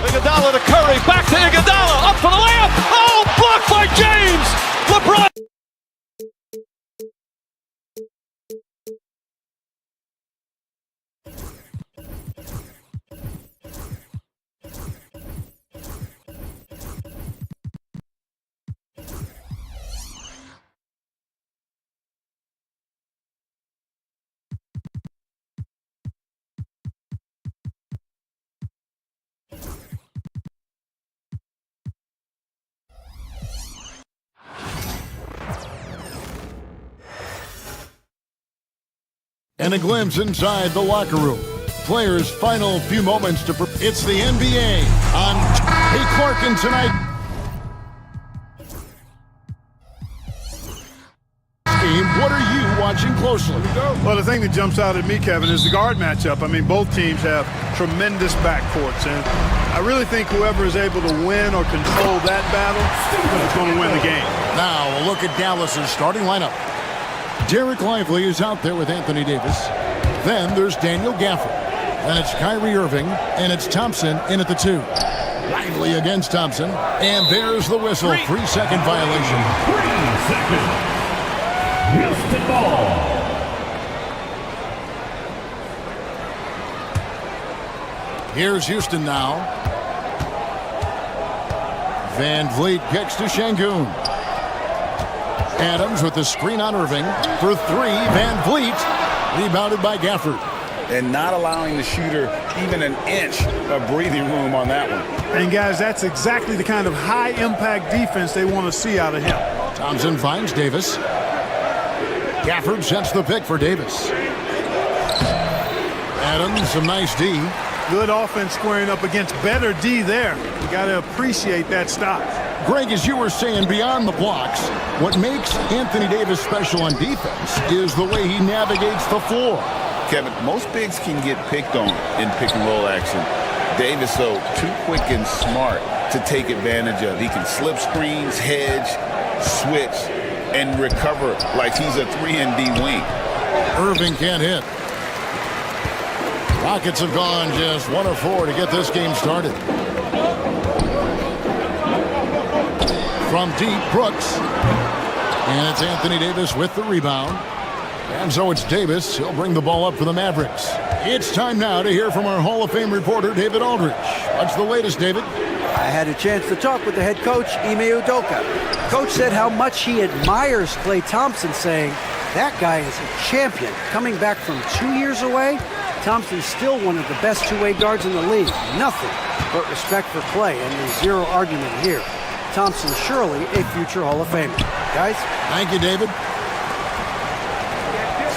Iguodala to Curry, back to Iguodala, up for the layup. Oh, blocked by James. LeBron. And a glimpse inside the locker room. Players' final few moments to... It's the NBA on... Hey, Clarkin tonight. What are you watching closely? Well, the thing that jumps out at me, Kevin, is the guard matchup. I mean, both teams have tremendous backcourts, and I really think whoever is able to win or control that battle is going to win the game. Now, a look at Dallas's starting lineup. Derek Lively is out there with Anthony Davis. Then there's Daniel Gafford. Then it's Kyrie Irving, and it's Thompson in at the 2. Lively against Thompson, and there's the whistle. 3-second violation. 3 seconds. Houston ball. Here's Houston now. Van Vliet kicks to Şengün. Adams with the screen on Irving. For 3, Van Vliet. Rebounded by Gafford. And not allowing the shooter even an inch of breathing room on that one. And, guys, that's exactly the kind of high-impact defense they want to see out of him. Thompson finds Davis. Gafford sets the pick for Davis. Adams, some nice D. Good offense squaring up against better D there. You got to appreciate that stop. Greg, as you were saying, beyond the blocks, what makes Anthony Davis special on defense is the way he navigates the floor. Kevin, most bigs can get picked on in pick-and-roll action. Davis, though, too quick and smart to take advantage of. He can slip screens, hedge, switch, and recover like he's a 3-and-D wing. Irving can't hit. Rockets have gone just 1 of 4 to get this game started. From deep, Brooks. And it's Anthony Davis with the rebound. And so it's Davis. He'll bring the ball up for the Mavericks. It's time now to hear from our Hall of Fame reporter, David Aldridge. What's the latest, David? I had a chance to talk with the head coach, Ime Udoka. Coach said how much he admires Klay Thompson, saying, that guy is a champion. Coming back from 2 years away, Thompson's still one of the best two-way guards in the league. Nothing but respect for Klay, and there's zero argument here. Thompson surely a future Hall of Famer. Guys? Thank you, David.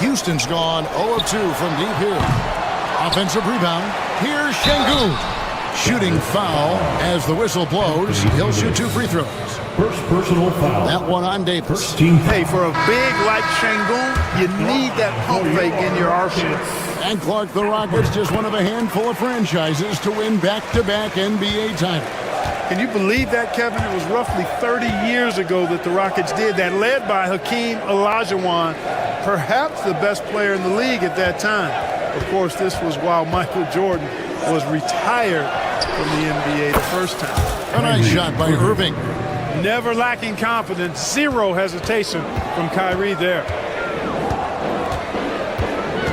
Houston's gone 0 of 2 from deep here. Offensive rebound. Here's Şengün. Shooting foul as the whistle blows. He'll shoot 2 free throws. First personal foul. That one on Davis. Hey, for a big like Şengün, you need that pump fake in your arsenal. And Clark, the Rockets, just one of a handful of franchises to win back-to-back NBA titles. Can you believe that, Kevin? It was roughly 30 years ago that the Rockets did that, led by Hakeem Olajuwon, perhaps the best player in the league at that time. Of course, this was while Michael Jordan was retired from the NBA the first time. A nice shot by Irving. Never lacking confidence, zero hesitation from Kyrie there.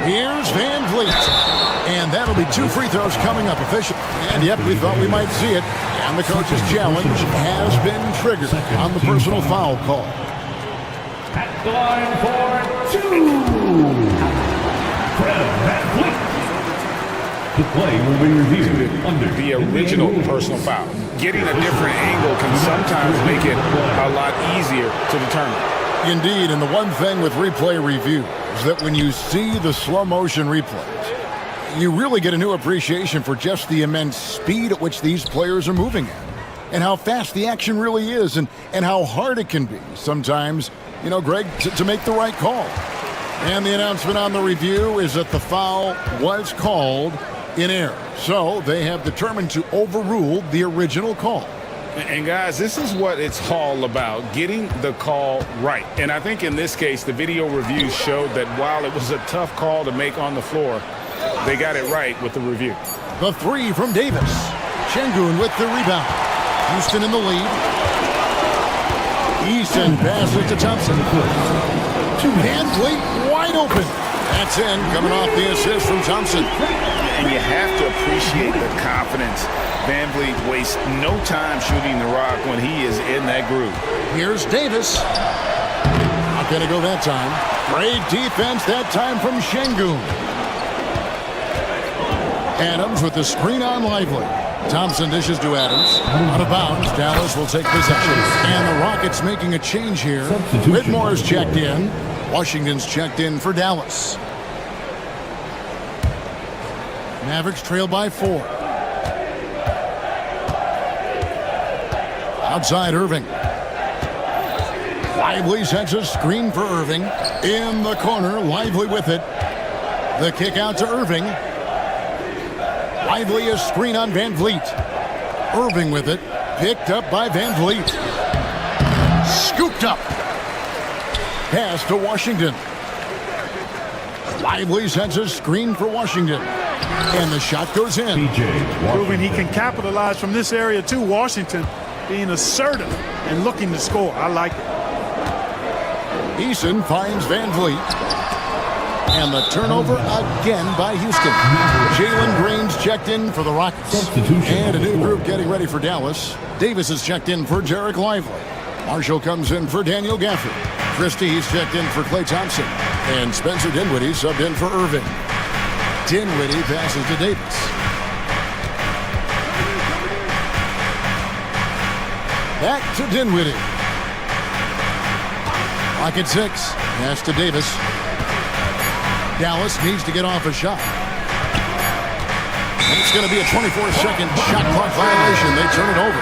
Here's Van Vliet. And that'll be 2 free throws coming up officially. And yep, we thought we might see it. And the coach's challenge has been triggered on the personal foul call. At the line for 2. Fred Van Vliet. The play will be reviewed under the original personal foul. Getting a different angle can sometimes make it a lot easier to determine. Indeed, and the one thing with replay review is that when you see the slow motion replays, you really get a new appreciation for just the immense speed at which these players are moving at, and how fast the action really is, and how hard it can be sometimes, Greg, to make the right call. And the announcement on the review is that the foul was called in error. So they have determined to overrule the original call. And guys, this is what it's all about, getting the call right. And I think in this case, the video review showed that while it was a tough call to make on the floor, they got it right with the review. The 3 from Davis. Şengün with the rebound. Houston in the lead. Easton passes to Thompson. Van Vliet wide open. That's in, coming off the assist from Thompson. And you have to appreciate the confidence. Van Vliet wastes no time shooting the rock when he is in that groove. Here's Davis. Not going to go that time. Great defense that time from Şengün. Adams with the screen on Lively. Thompson dishes to Adams. Out of bounds, Dallas will take possession. And the Rockets making a change here. Whitmore's checked in. Washington's checked in for Dallas. Mavericks trail by 4. Outside Irving. Lively sets a screen for Irving. In the corner, Lively with it. The kick out to Irving. Lively a screen on Van Vliet. Irving with it. Picked up by Van Vliet. Scooped up. Pass to Washington. Lively sets a screen for Washington. And the shot goes in. Proving he can capitalize from this area too. Washington being assertive and looking to score. I like it. Eason finds Van Vliet. And the turnover again by Houston. Jalen Green's checked in for the Rockets. And a new group getting ready for Dallas. Davis is checked in for Jarek Lively. Marshall comes in for Daniel Gafford. Christie's checked in for Klay Thompson. And Spencer Dinwiddie subbed in for Irving. Dinwiddie passes to Davis. Back to Dinwiddie. Clock at 6. Pass to Davis. Dallas needs to get off a shot. And it's going to be a 24-second shot clock violation. They turn it over.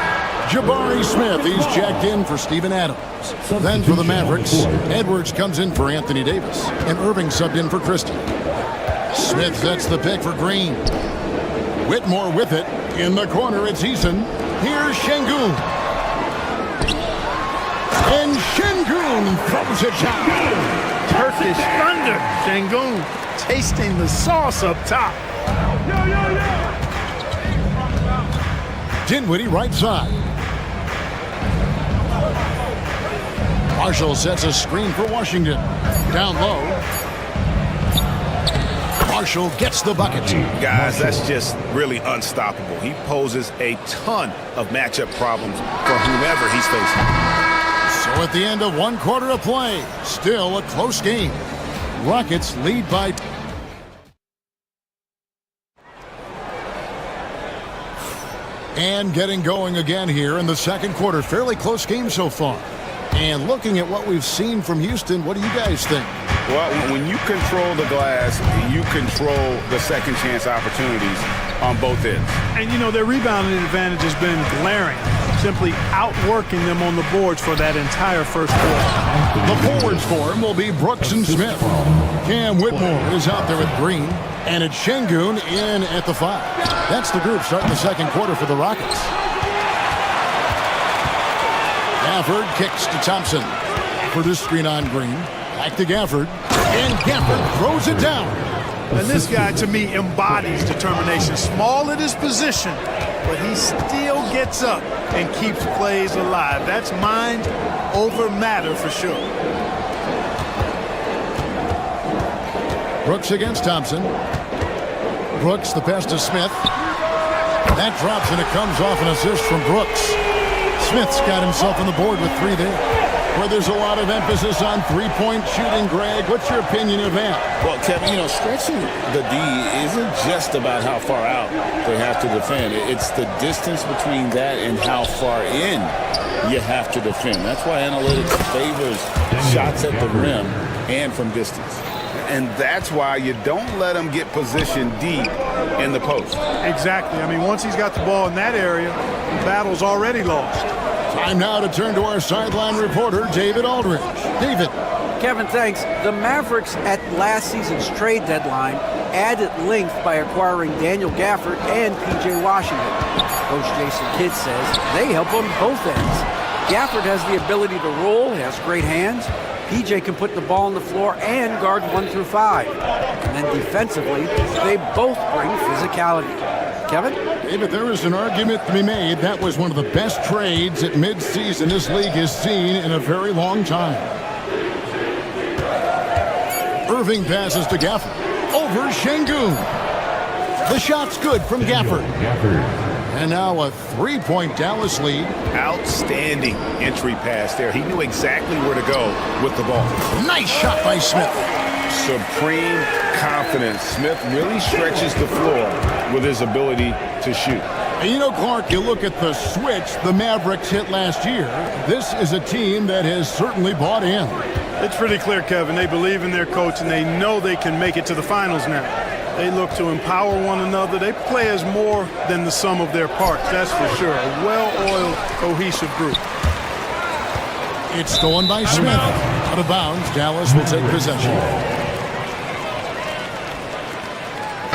Jabari Smith, he's checked in for Steven Adams. Then for the Mavericks, Edwards comes in for Anthony Davis. And Irving subbed in for Christie. Smith sets the pick for Green. Whitmore with it. In the corner, it's Eason. Here's Şengün. And Şengün throws it down. Turkish thunder. Şengün tasting the sauce up top. Dinwiddie right side. Marshall sets a screen for Washington. Down low. Marshall gets the bucket. Guys, that's just really unstoppable. He poses a ton of matchup problems for whomever he's facing. So at the end of 1 quarter of play, still a close game. Rockets lead by... And getting going again here in the second quarter. Fairly close game so far. And looking at what we've seen from Houston, what do you guys think? Well, when you control the glass, you control the second chance opportunities on both ends. And, you know, their rebounding advantage has been glaring. Simply outworking them on the boards for that entire first quarter. The forwards for him will be Brooks and Smith. Cam Whitmore is out there with Green. And it's Şengün in at the 5. That's the group starting the second quarter for the Rockets. Gafford kicks to Thompson. For this screen on Green. Back to Gafford. And Gafford throws it down. And this guy, to me, embodies determination. Small at his position, but he still gets up and keeps plays alive. That's mind over matter for sure. Brooks against Thompson. Brooks, the pass to Smith. That drops, and it comes off an assist from Brooks. Smith's got himself on the board with 3 there. Where there's a lot of emphasis on three-point shooting, Greg. What's your opinion of that? Well, Kevin, you know, stretching the D isn't just about how far out they have to defend. It's the distance between that and how far in you have to defend. That's why analytics favors shots at the rim and from distance. And that's why you don't let him get positioned deep in the post. Exactly. I mean, once he's got the ball in that area, the battle's already lost. Time now to turn to our sideline reporter, David Aldridge. David. Kevin, thanks. The Mavericks at last season's trade deadline added length by acquiring Daniel Gafford and P.J. Washington. Coach Jason Kidd says they help on both ends. Gafford has the ability to roll, has great hands. P.J. can put the ball on the floor and guard 1 through 5. And then defensively, they both bring physicality. Kevin? David, there is an argument to be made. That was one of the best trades at midseason this league has seen in a very long time. Irving passes to Gafford. Over Şengün. The shot's good from Gafford. And now a 3-point Dallas lead. Outstanding entry pass there. He knew exactly where to go with the ball. Nice shot by Smith. Supreme confidence. Smith really stretches the floor with his ability to shoot. And you know, Clark, you look at the switch the Mavericks hit last year. This is a team that has certainly bought in. It's pretty clear, Kevin. They believe in their coach, and they know they can make it to the finals now. They look to empower one another. They play as more than the sum of their parts, that's for sure. A well-oiled, cohesive group. It's stolen by Smith. Out of bounds, Dallas will take possession.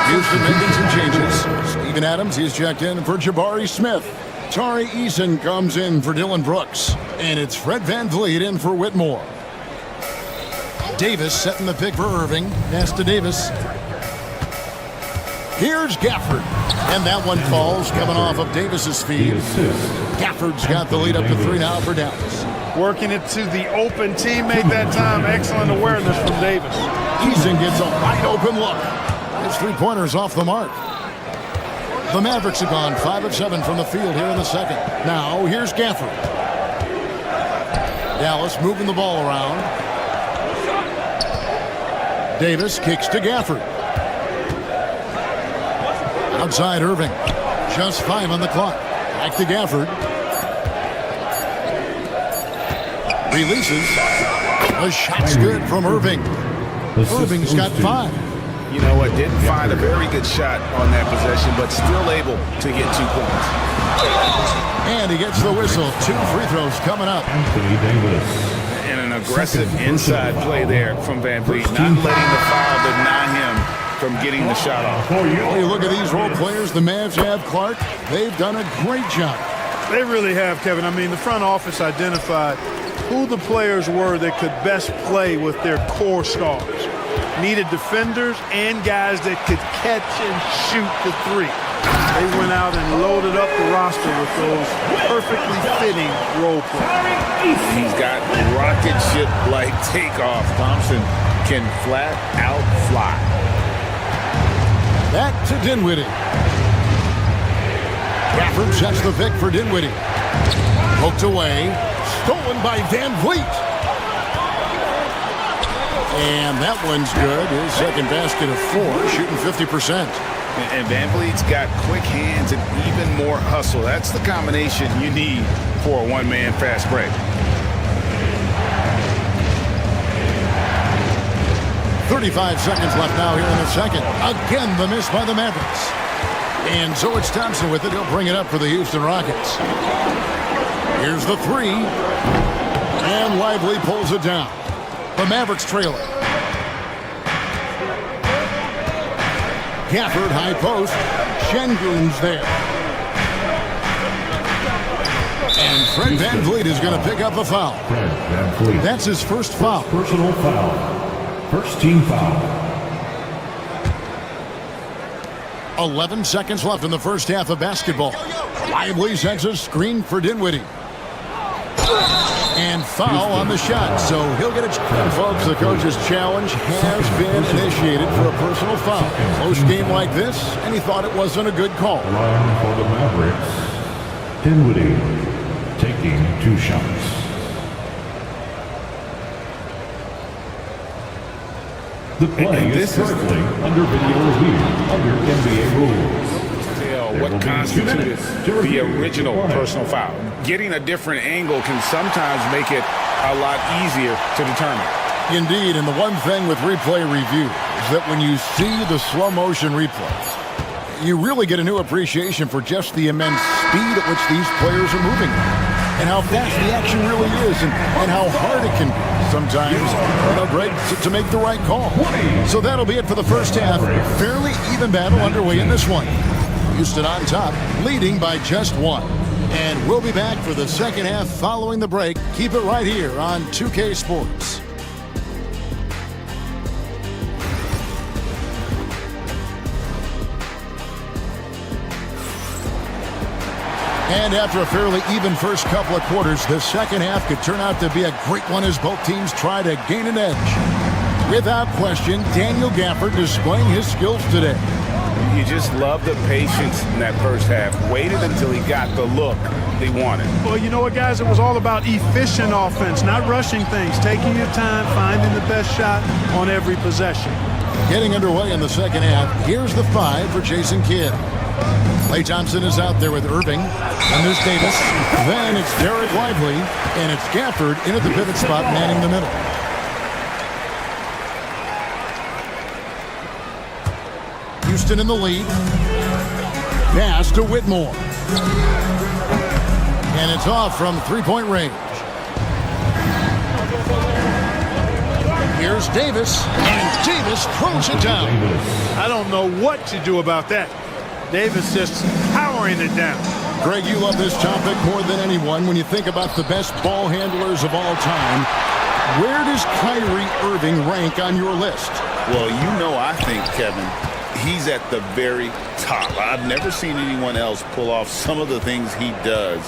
Houston making some changes. Steven Adams, he's checked in for Jabari Smith. Tari Eason comes in for Dylan Brooks. And it's Fred VanVleet in for Whitmore. Davis setting the pick for Irving. Pass to Davis. Here's Gafford. And that one falls coming off of Davis's feet. Gafford's got the lead up to 3 now for Dallas. Working it to the open teammate that time. Excellent awareness from Davis. Eason gets a wide open look. His 3-pointers off the mark. The Mavericks have gone 5 of 7 from the field here in the second. Now here's Gafford. Dallas moving the ball around. Davis kicks to Gafford. Outside Irving. Just 5 on the clock. Back to Gafford. Releases. The shot's good from Irving. Irving's got 5. You know what? Didn't find a very good shot on that possession, but still able to get 2 points. And he gets the whistle. 2 free throws coming up. And an aggressive inside play there from VanVleet, not letting the foul deny him from getting the shot off. When you look at these role players the Mavs have, Clark, they've done a great job. They really have, Kevin. I mean, the front office identified who the players were that could best play with their core stars. Needed defenders and guys that could catch and shoot the 3. They went out and loaded up the roster with those perfectly fitting role players. He's got rocket ship-like takeoff. Thompson can flat out fly. Back to Dinwiddie. Gafford sets the pick for Dinwiddie. Poked away. Stolen by VanVleet. And that one's good. His second basket of 4, shooting 50%. And VanVleet's got quick hands and even more hustle. That's the combination you need for a one-man fast break. 35 seconds left now here in the second. Again, the miss by the Mavericks. And so it's Thompson with it. He'll bring it up for the Houston Rockets. Here's the 3. And Lively pulls it down. The Mavericks trailing. Gafford, high post. Şengün's there. And Fred VanVleet is going to pick up a foul. Fred VanVleet. That's his first foul. Personal foul. First team foul. 11 seconds left in the first half of basketball. Lively sets a screen for Dinwiddie. And foul on the shot, so he'll get a chance. Folks, the coach's challenge has been initiated for a personal foul. Close game like this, and he thought it wasn't a good call. Line for the Mavericks. Dinwiddie taking 2 shots. The play is currently under video review under NBA rules. What constituted the original personal foul. Getting a different angle can sometimes make it a lot easier to determine. Indeed, and the one thing with replay review is that when you see the slow motion replays, you really get a new appreciation for just the immense speed at which these players are moving and how fast the action really is and how hard it can be sometimes Greg, to make the right call. So that'll be it for the first half. Fairly even battle underway in this one. Houston on top, leading by just 1. And we'll be back for the second half following the break. Keep it right here on 2K Sports. And after a fairly even first couple of quarters, the second half could turn out to be a great one as both teams try to gain an edge. Without question, Daniel Gafford displaying his skills today. You just love the patience in that first half. Waited until he got the look he wanted. Well, you know what, guys? It was all about efficient offense, not rushing things, taking your time, finding the best shot on every possession. Getting underway in the second half, here's the 5 for Jason Kidd. Klay Thompson is out there with Irving, and there's Davis. Then it's Derek Lively, and it's Gafford in at the pivot spot, manning the middle. Houston in the lead. Pass to Whitmore. And it's off from three-point range. Here's Davis, and Davis throws it down. I don't know what to do about that. Davis just powering it down. Greg, you love this topic more than anyone. When you think about the best ball handlers of all time, where does Kyrie Irving rank on your list? Well, you know, I think, Kevin, he's at the very top. I've never seen anyone else pull off some of the things he does.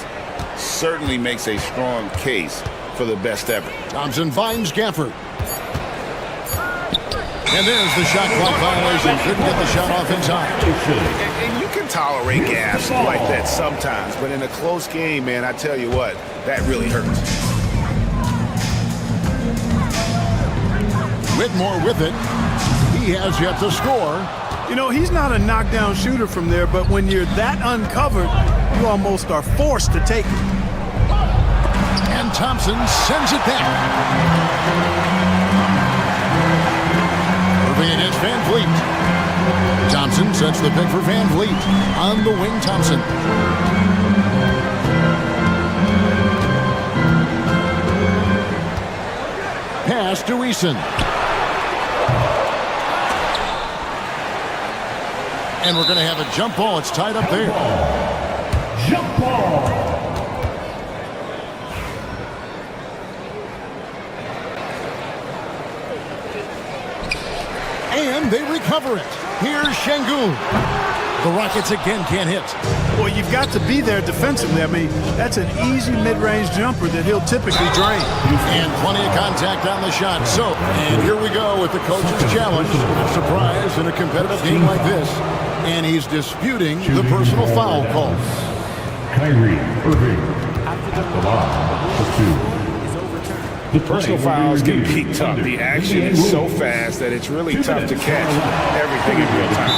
Certainly makes a strong case for the best ever. Thompson finds Gafford. And there's the shot clock violation. Couldn't get the shot off in time. And you can tolerate gaffes like that sometimes, but in a close game, man, I tell you what, that really hurts. Whitmore with it. He has yet to score. You know, he's not a knockdown shooter from there, but when you're that uncovered, you almost are forced to take it. And Thompson sends it back. Irving against Van Vliet. Thompson sets the pick for Van Vliet. On the wing, Thompson. Pass to Eason. And we're going to have a jump ball. It's tied up there. Jump ball. And they recover it. Here's Şengün. The Rockets again can't hit. Well, you've got to be there defensively. I mean, that's an easy mid-range jumper that he'll typically drain. And plenty of contact on the shot. So, and here we go with the coach's challenge. Surprise in a competitive game like this. And he's disputing the personal foul call. Kyrie Irving. The line for two. Personal fouls can be tough. The action is so fast that it's really tough to catch everything in real time.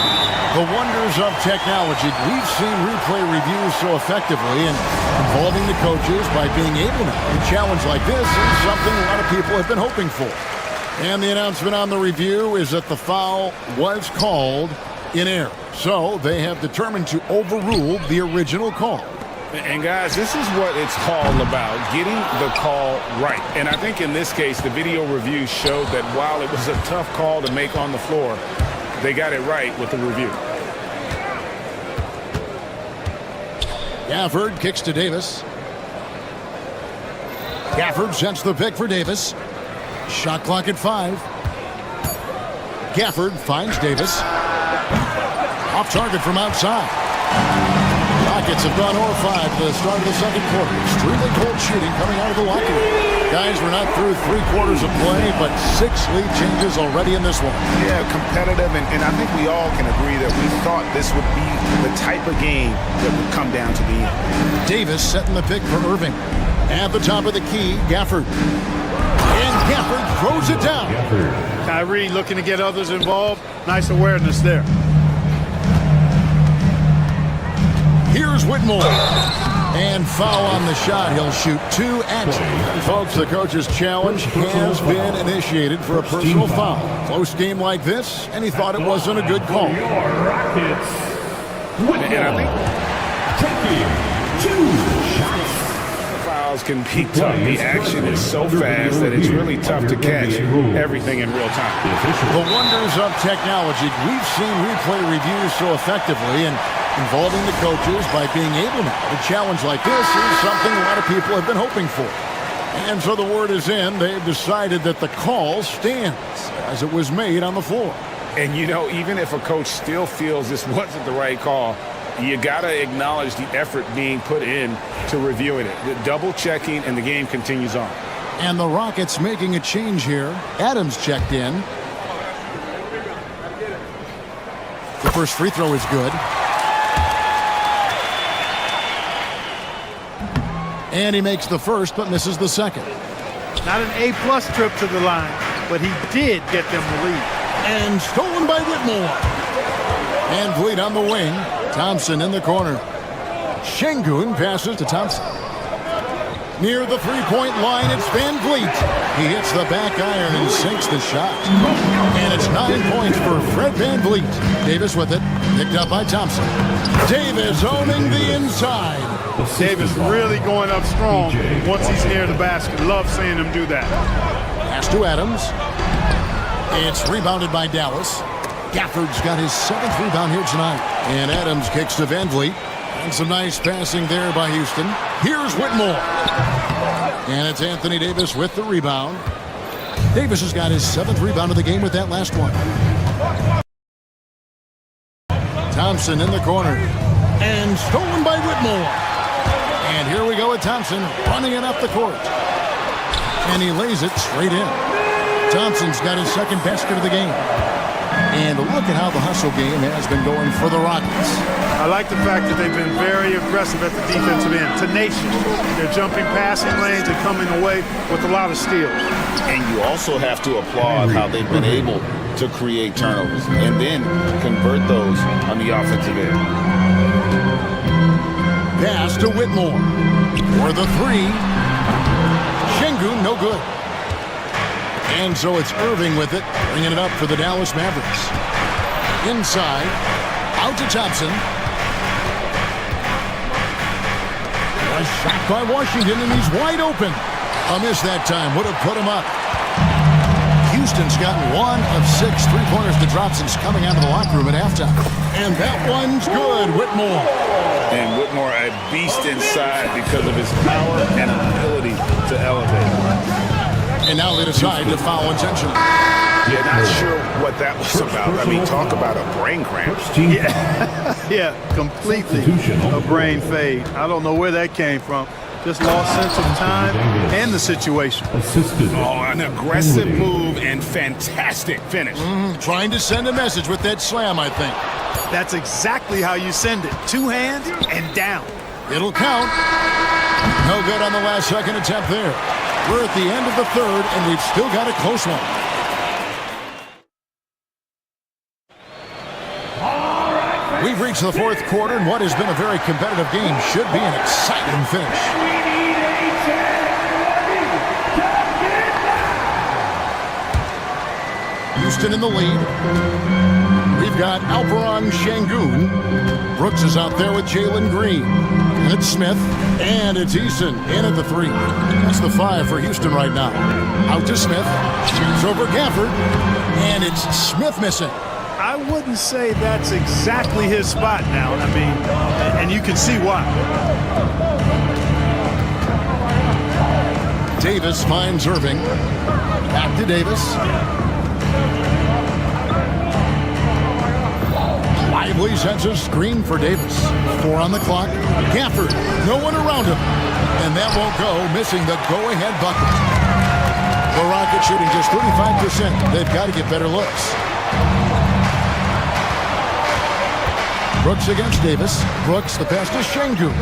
The wonders of technology. We've seen replay reviews so effectively, and involving the coaches by being able to a challenge like this is something a lot of people have been hoping for. And the announcement on the review is that the foul was called in error. So they have determined to overrule the original call. And guys, this is what it's all about, getting the call right. And I think in this case, the video review showed that while it was a tough call to make on the floor, they got it right with the review. Gafford kicks to Davis. Gafford sets the pick for Davis. Shot clock at 5. Gafford finds Davis. Off target from outside. Rockets have gone 0-5 to the start of the second quarter. Extremely cold shooting coming out of the locker room. Guys, we're not through 3 quarters of play, but 6 lead changes already in this one. Yeah, competitive, and I think we all can agree that we thought this would be the type of game that would come down to the end. Davis setting the pick for Irving. At the top of the key, Gafford. And Gafford throws it down. Kyrie looking to get others involved. Nice awareness there. Here's Whitmore. And foul on the shot. He'll shoot 2 at. Folks, the coach's challenge has been initiated for a personal foul. Close game like this, and he thought it wasn't a good call. And I think 2 shots. Fouls can be tough. The action is so fast that it's really tough to catch everything in real time. The wonders of technology. We've seen replay reviews so effectively, and involving the coaches by being able to challenge like this is something a lot of people have been hoping for. And so the word is in. They've decided that the call stands as it was made on the floor. And you know, even if a coach still feels this wasn't the right call, you got to acknowledge the effort being put in to reviewing it. The double checking, and the game continues on. And the Rockets making a change here. Adams checked in. The first free throw is good. And he makes the first, but misses the second. Not an A-plus trip to the line, but he did get them the lead. And stolen by Whitmore. And Vliet on the wing. Thompson in the corner. Şengün passes to Thompson. Near the three-point line, it's Van Vliet. He hits the back iron and sinks the shot. And it's 9 points for Fred Van Vliet. Davis with it, picked up by Thompson. Davis owning the inside. Davis really going up strong once he's near the basket. Love seeing him do that. Pass to Adams. It's rebounded by Dallas. Gafford's got his 7th rebound here tonight. And Adams kicks to Van Vliet. And some nice passing there by Houston. Here's Whitmore. And it's Anthony Davis with the rebound. Davis has got his 7th rebound of the game with that last one. Thompson in the corner. And stolen by Whitmore. And here we go with Thompson running it up the court. And he lays it straight in. Thompson's got his 2nd basket of the game. And look at how the hustle game has been going for the Rockets. I like the fact that they've been very aggressive at the defensive end, tenacious. They're jumping passing lanes and coming away with a lot of steals. And you also have to applaud how they've been able to create turnovers and then convert those on the offensive end. Pass to Whitmore for the 3. Şengün, no good. And so it's Irving with it, bringing it up for the Dallas Mavericks. Inside, out to Thompson. A shot by Washington, and he's wide open. A miss that time, would have put him up. Houston's gotten 1 of 6 three-pointers to drop since coming out of the locker room at halftime. And that one's good, Whitmore. And Whitmore a beast inside because of his power and ability to elevate. And now they decide to foul intentionally. Yeah, not sure what that was about. I mean, talk about a brain cramp. Yeah, completely a brain fade. I don't know where that came from. Just lost sense of time and the situation. Oh, an aggressive move and fantastic finish. Trying to send a message with that slam, I think. That's exactly how you send it. 2 hands and down. It'll count. No good on the last second attempt there. We're at the end of the 3rd, and we've still got a close one. We've reached the 4th quarter, and what has been a very competitive game should be an exciting finish. Houston in the lead. We've got Alperen Şengün. Brooks is out there with Jalen Green. And it's Smith. And it's Eason in at the 3. That's the 5 for Houston right now. Out to Smith. Shoots over Gafford. And it's Smith missing. I wouldn't say that's exactly his spot now. I mean, and you can see why. Davis finds Irving. Back to Davis. Lively sends a screen for Davis. 4 on the clock. Gafford, no one around him. And that won't go, missing the go-ahead bucket. The Rockets shooting just 35%. They've got to get better looks. Brooks against Davis. Brooks, the pass to Şengün.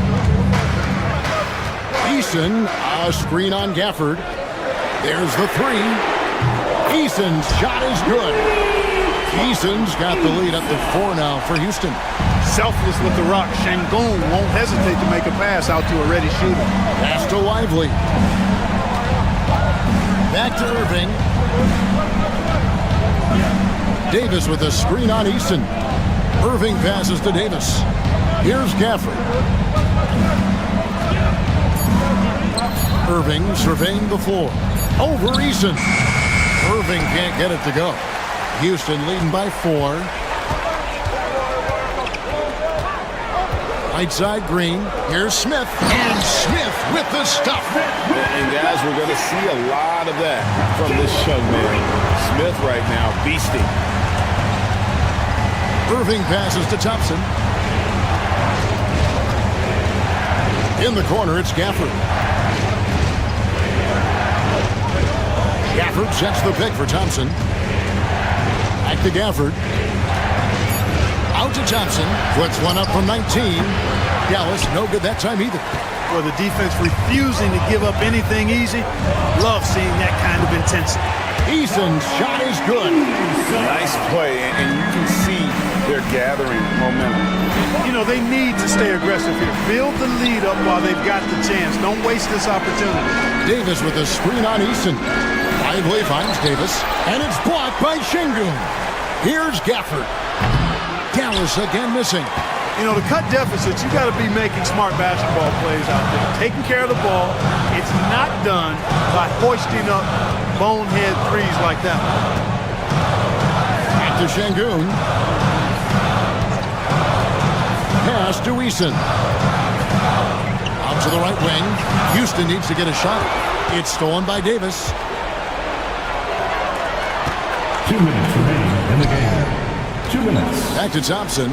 Eason, a screen on Gafford. There's the 3. Eason's shot is good. Eason's got the lead up to 4 now for Houston. Selfless with the rock. Şengün won't hesitate to make a pass out to a ready shooter. Pass to Lively. Back to Irving. Davis with a screen on Eason. Irving passes to Davis. Here's Gafford. Irving surveying the floor. Over Eason. Irving can't get it to go. Houston leading by 4. Right side Green. Here's Smith. And Smith with the stuff. And guys, we're going to see a lot of that from this young man. Smith right now beasting. Irving passes to Thompson. In the corner, it's Gafford. Gafford sets the pick for Thompson. Back to Gafford. Out to Thompson. Puts one up from 19. Dallas, no good that time either. for the defense refusing to give up anything easy. Love seeing that kind of intensity. Eason's shot is good. Nice play, and you can see they're gathering momentum. You know, they need to stay aggressive here. Build the lead up while they've got the chance. Don't waste this opportunity. Davis with a screen on Eason. Lively finds Davis, and it's blocked by Şengün. Here's Gafford. Dallas again missing. You know, to cut deficits, you got to be making smart basketball plays out there. Taking care of the ball. It's not done by hoisting up bonehead threes like that. Back to Şengün. Pass to Eason. Out to the right wing. Houston needs to get a shot. It's stolen by Davis. 2 minutes remaining in the game. 2 minutes. Back to Thompson.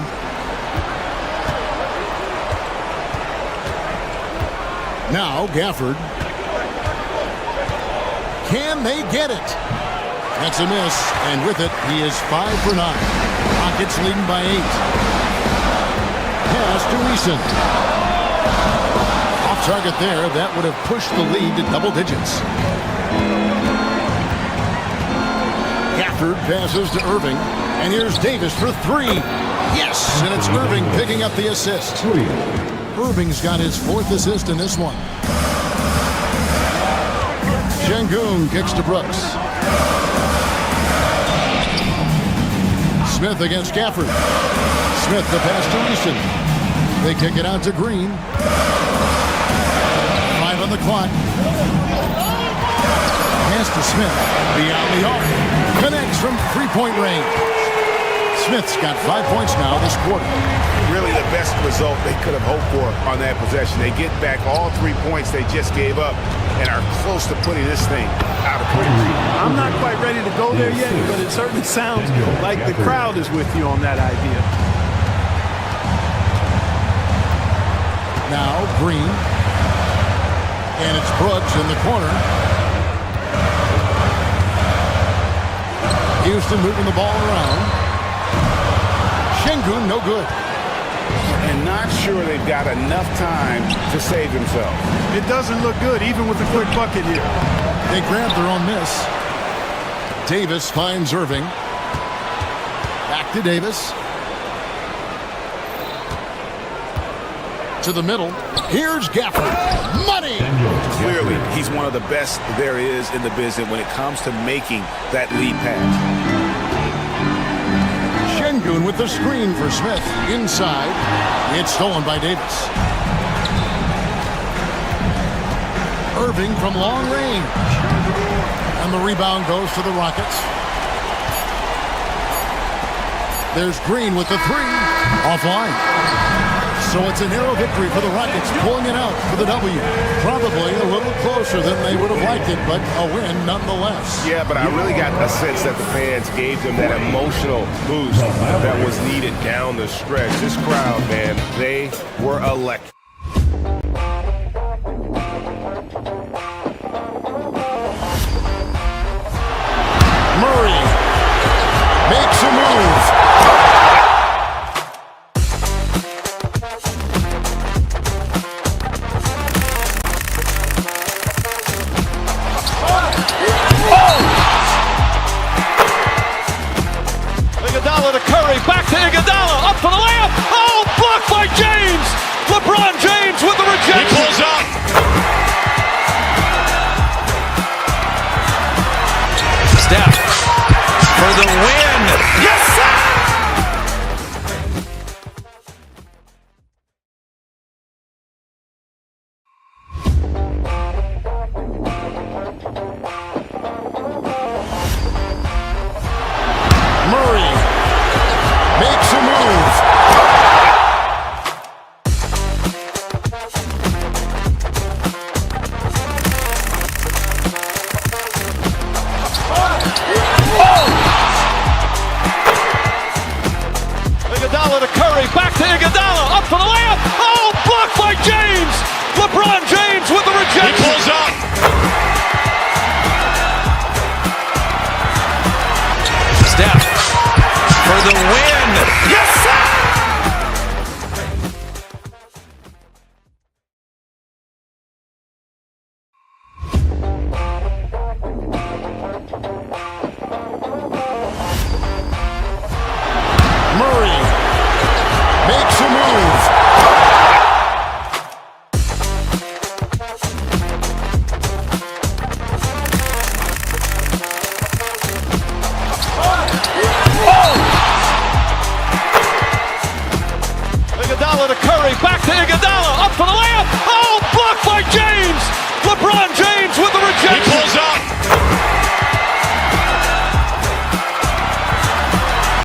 Now Gafford. Can they get it? That's a miss, and with it, he is 5 for 9. Rockets leading by 8. Pass to Eason. Off target there. That would have pushed the lead to double digits. Gafford passes to Irving, and here's Davis for 3. Yes, and it's Irving picking up the assist. Irving's got his 4th assist in this one. Şengün kicks to Brooks. Smith against Gafford. Smith the pass to Eason. They kick it out to Green. 5 on the clock. Pass to Smith. Beyond the arc. Connects from 3-point range. Smith's got 5 points now this quarter. Really the best result they could have hoped for on that possession. They get back all 3 points they just gave up and are close to putting this thing out of play. I'm not quite ready to go there yet, but it certainly sounds like the crowd is with you on that idea. Now Green. And it's Brooks in the corner. Houston moving the ball around. Şengün no good. And not sure they've got enough time to save themselves. It doesn't look good, even with a quick bucket here. They grabbed their own miss. Davis finds Irving. Back to Davis. To the middle. Here's Gafford. Money! Clearly, he's one of the best there is in the business when it comes to making that lead pass. Şengün with the screen for Smith. Inside. It's stolen by Davis. Irving from long range. And the rebound goes to the Rockets. There's Green with the 3. Offline. So it's a narrow victory for the Rockets, pulling it out for the W. Probably a little closer than they would have liked it, but a win nonetheless. Yeah, but I really got a sense that the fans gave them that emotional boost that was needed down the stretch. This crowd, man, they were electric. Murray makes a move. Iguodala to Curry, back to Iguodala, up for the layup. Oh, blocked by James. LeBron James with the rejection. He pulls up. Steph for the win. Yes, sir! Murray makes a move. Iguodala to Curry, back to Iguodala, up for the layup. Oh, blocked by James. LeBron James with the rejection. He pulls up. Steph for the win. Yes, sir! Iguodala to Curry, back to Iguodala, up for the layup. Oh, blocked by James. LeBron James with the rejection.